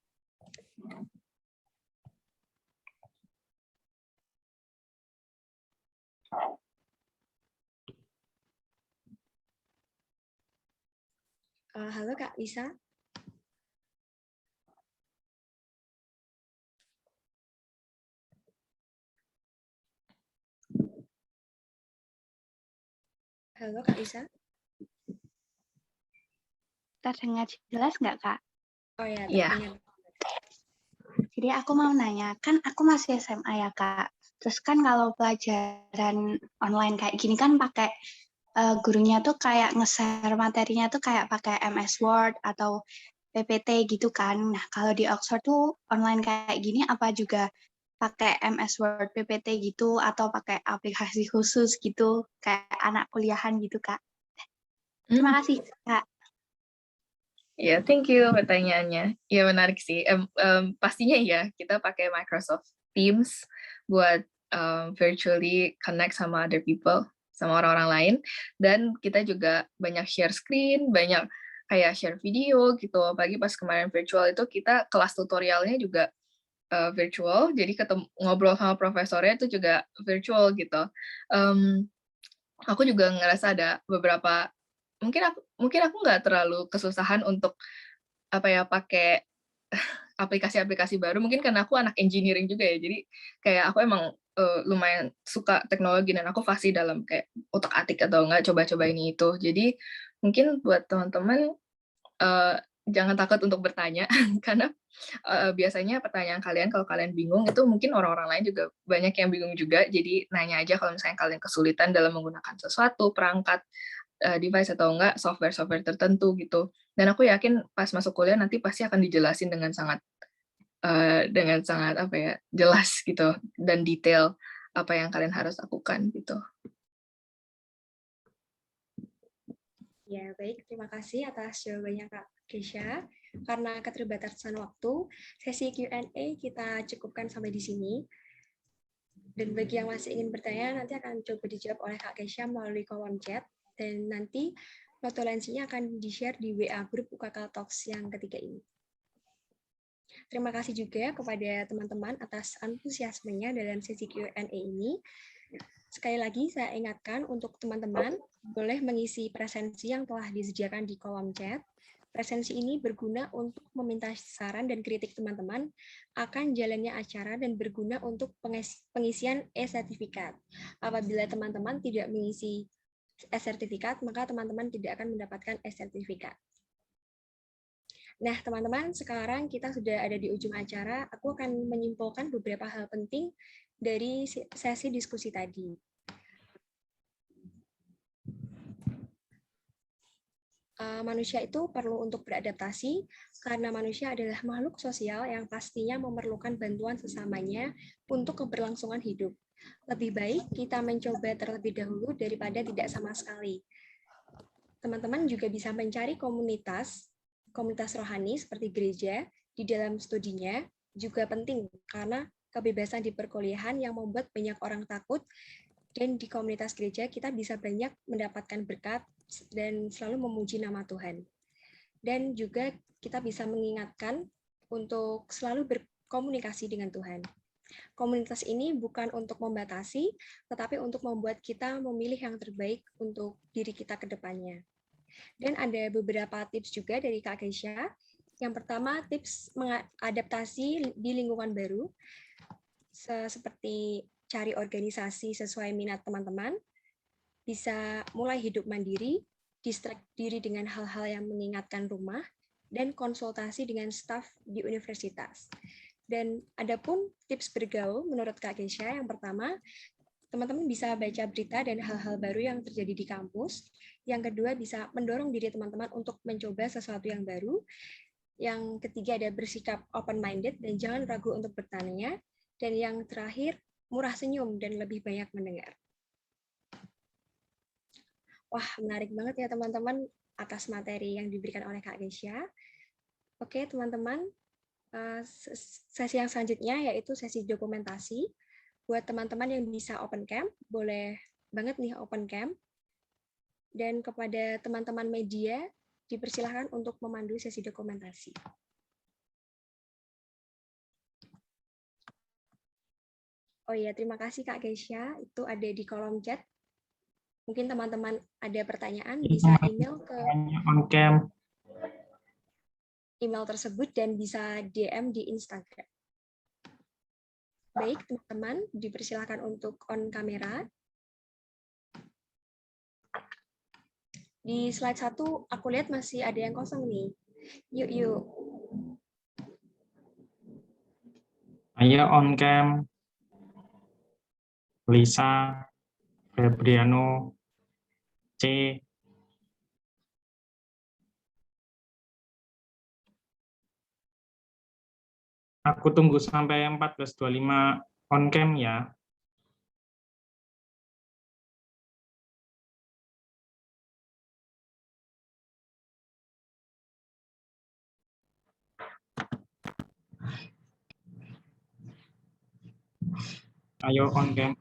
S2: Halo Kak Lisa. Halo Kak Lisa.
S7: Terdengar jelas nggak, Kak?
S2: Oh ya, terdengar.
S7: Jadi aku mau nanya, kan aku masih SMA ya, Kak. Terus kan kalau pelajaran online kayak gini kan pakai gurunya tuh kayak nge-share materinya tuh kayak pakai MS Word atau PPT gitu kan. Nah, kalau di Oxford tuh online kayak gini apa juga pakai MS Word, PPT gitu atau pakai aplikasi khusus gitu kayak anak kuliahan gitu, Kak? Terima kasih, Kak.
S1: Ya, thank you pertanyaannya. Ya menarik sih. Pastinya ya kita pakai Microsoft Teams buat virtually connect sama other people, sama orang-orang lain. Dan kita juga banyak share screen, banyak kayak share video gitu. Apalagi pas kemarin virtual itu kita kelas tutorialnya juga virtual. Jadi ngobrol sama profesornya itu juga virtual gitu. aku juga ngerasa ada beberapa mungkin aku nggak terlalu kesusahan untuk pakai aplikasi-aplikasi baru, mungkin karena aku anak engineering juga ya, jadi kayak aku emang lumayan suka teknologi dan aku fasih dalam kayak otak-atik atau enggak coba-coba ini itu. Jadi mungkin buat teman-teman jangan takut untuk bertanya karena biasanya pertanyaan kalian kalau kalian bingung itu mungkin orang-orang lain juga banyak yang bingung juga. Jadi nanya aja kalau misalnya kalian kesulitan dalam menggunakan sesuatu perangkat device atau enggak software-software tertentu gitu. Dan aku yakin pas masuk kuliah nanti pasti akan dijelasin dengan sangat jelas gitu dan detail apa yang kalian harus lakukan gitu.
S2: Ya, baik. Terima kasih atas jawabannya Kak Keisha. Karena keterbatasan waktu, sesi Q&A kita cukupkan sampai di sini. Dan bagi yang masih ingin bertanya, nanti akan coba dijawab oleh Kak Keisha melalui kolom chat. Dan nanti notulensinya akan di-share di WA grup UKK Talks yang ketiga ini. Terima kasih juga kepada teman-teman atas antusiasmenya dalam sesi Q&A ini. Sekali lagi saya ingatkan untuk teman-teman boleh mengisi presensi yang telah disediakan di kolom chat. Presensi ini berguna untuk meminta saran dan kritik teman-teman akan jalannya acara dan berguna untuk pengisian e-sertifikat. Apabila teman-teman tidak mengisi e-sertifikat, maka teman-teman tidak akan mendapatkan e-sertifikat. Nah, teman-teman, sekarang kita sudah ada di ujung acara. Aku akan menyimpulkan beberapa hal penting dari sesi diskusi tadi. Manusia itu perlu untuk beradaptasi karena manusia adalah makhluk sosial yang pastinya memerlukan bantuan sesamanya untuk keberlangsungan hidup. Lebih baik kita mencoba terlebih dahulu daripada tidak sama sekali. Teman-teman juga bisa mencari komunitas rohani seperti gereja di dalam studinya juga penting karena kebebasan di perkuliahan yang membuat banyak orang takut, dan di komunitas gereja kita bisa banyak mendapatkan berkat dan selalu memuji nama Tuhan. Dan juga kita bisa mengingatkan untuk selalu berkomunikasi dengan Tuhan. Komunitas ini bukan untuk membatasi, tetapi untuk membuat kita memilih yang terbaik untuk diri kita ke depannya. Dan ada beberapa tips juga dari Kak Keisha. Yang pertama, tips mengadaptasi di lingkungan baru, seperti cari organisasi sesuai minat teman-teman, bisa mulai hidup mandiri, distract diri dengan hal-hal yang mengingatkan rumah, dan konsultasi dengan staf di universitas. Dan adapun tips bergaul menurut Kak Keisha, yang pertama, teman-teman bisa baca berita dan hal-hal baru yang terjadi di kampus. Yang kedua, bisa mendorong diri teman-teman untuk mencoba sesuatu yang baru. Yang ketiga, ada bersikap open-minded dan jangan ragu untuk bertanya. Dan yang terakhir, murah senyum dan lebih banyak mendengar. Wah, menarik banget ya teman-teman atas materi yang diberikan oleh Kak Keisha. Oke, teman-teman, sesi yang selanjutnya yaitu sesi dokumentasi. Buat teman-teman yang bisa open cam, boleh banget nih open cam. Dan kepada teman-teman media, dipersilahkan untuk memandu sesi dokumentasi. Oh iya, terima kasih Kak Keisha. Itu ada di kolom chat. Mungkin teman-teman ada pertanyaan, bisa email ke email tersebut dan bisa DM di Instagram. Baik, teman-teman, dipersilakan untuk on kamera. Di slide 1, aku lihat masih ada yang kosong nih. Yuk.
S8: Ayo on cam. Lisa, Febriano, C. Aku tunggu sampai 14.25 on cam ya. Ayo on cam.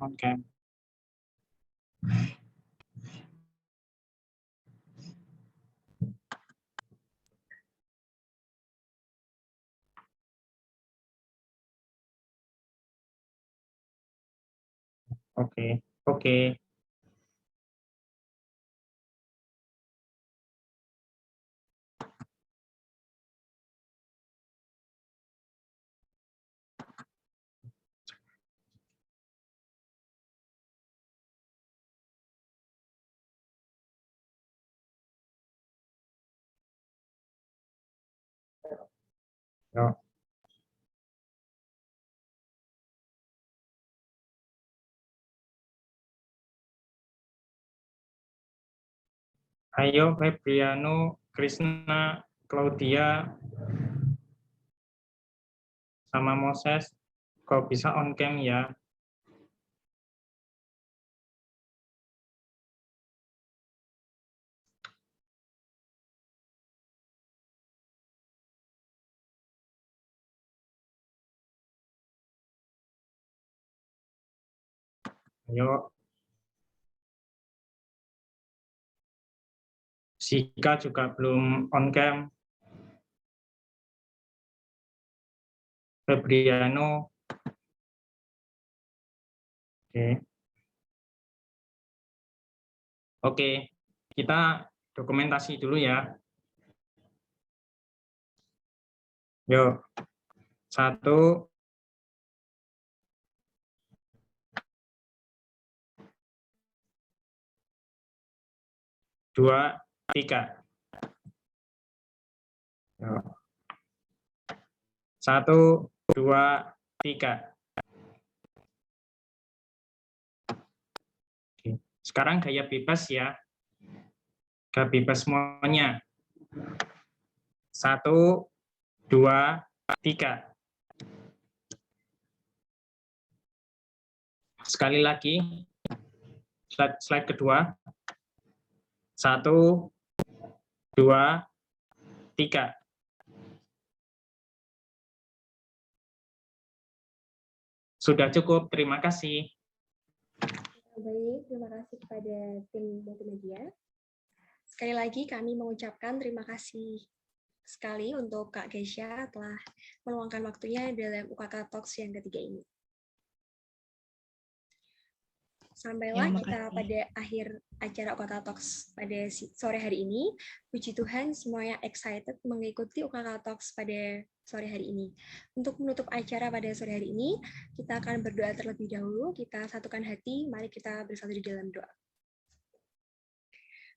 S8: Oke. Yuk. Ayo Febriano, Krisna, Claudia, sama Moses, kok bisa on cam ya? Ayo. Sika juga belum on cam. Febriano. Oke. Oke, kita dokumentasi dulu ya. Yuk. 1, 2, 3. Yuk. 1, 2, 3. Oke. Sekarang gaya bebas ya. Gaya bebas semuanya. 1, 2, 3. Sekali lagi, slide kedua. 1, 2, 3. Sudah cukup, terima kasih.
S2: Baik, terima kasih kepada tim multimedia. Sekali lagi kami mengucapkan terima kasih sekali untuk Kak Kesha telah meluangkan waktunya dalam UKK Talks yang ketiga ini. Sampailah kita pada akhir acara UKK Talks pada sore hari ini. Puji Tuhan semuanya excited mengikuti UKK Talks pada sore hari ini. Untuk menutup acara pada sore hari ini, kita akan berdoa terlebih dahulu. Kita satukan hati, mari kita bersatu di dalam doa.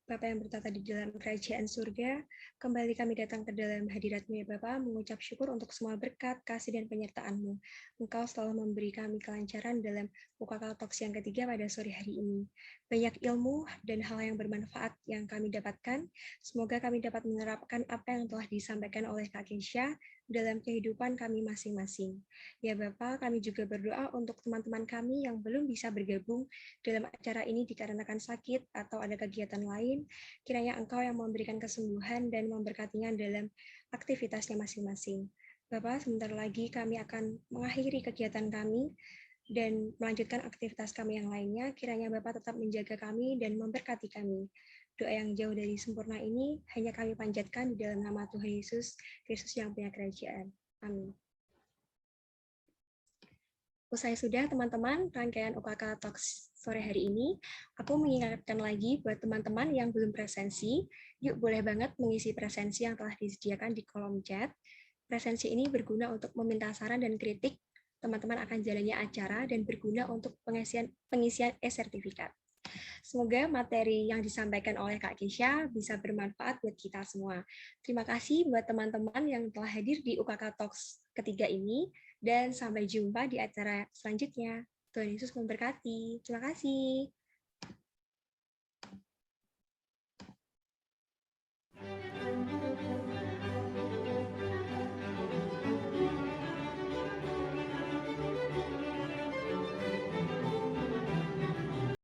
S2: Bapa yang bertata di dalam kerajaan surga, kembali kami datang ke dalam hadirat-Mu ya Bapa, mengucap syukur untuk semua berkat, kasih, dan penyertaan-Mu. Engkau selalu memberi kami kelancaran dalam UKK Talks yang ketiga pada sore hari ini. Banyak ilmu dan hal yang bermanfaat yang kami dapatkan. Semoga kami dapat menerapkan apa yang telah disampaikan oleh Kak Kesha dalam kehidupan kami masing-masing. Ya Bapa, kami juga berdoa untuk teman-teman kami yang belum bisa bergabung dalam acara ini dikarenakan sakit atau ada kegiatan lain. Kiranya Engkau yang memberikan kesembuhan dan memberkatinya dalam aktivitasnya masing-masing. Bapak, sebentar lagi kami akan mengakhiri kegiatan kami dan melanjutkan aktivitas kami yang lainnya. Kiranya Bapak tetap menjaga kami dan memberkati kami. Doa yang jauh dari sempurna ini hanya kami panjatkan di dalam nama Tuhan Yesus, Kristus yang punya kerajaan. Amin. Usai sudah teman-teman rangkaian UKK Talks sore hari ini, aku mengingatkan lagi buat teman-teman yang belum presensi, yuk boleh banget mengisi presensi yang telah disediakan di kolom chat. Presensi ini berguna untuk meminta saran dan kritik teman-teman akan jalannya acara dan berguna untuk pengisian e-sertifikat. Semoga materi yang disampaikan oleh Kak Kesha bisa bermanfaat buat kita semua. Terima kasih buat teman-teman yang telah hadir di UKK Talks ketiga ini, dan sampai jumpa di acara selanjutnya. Tuhan Yesus memberkati. Terima kasih.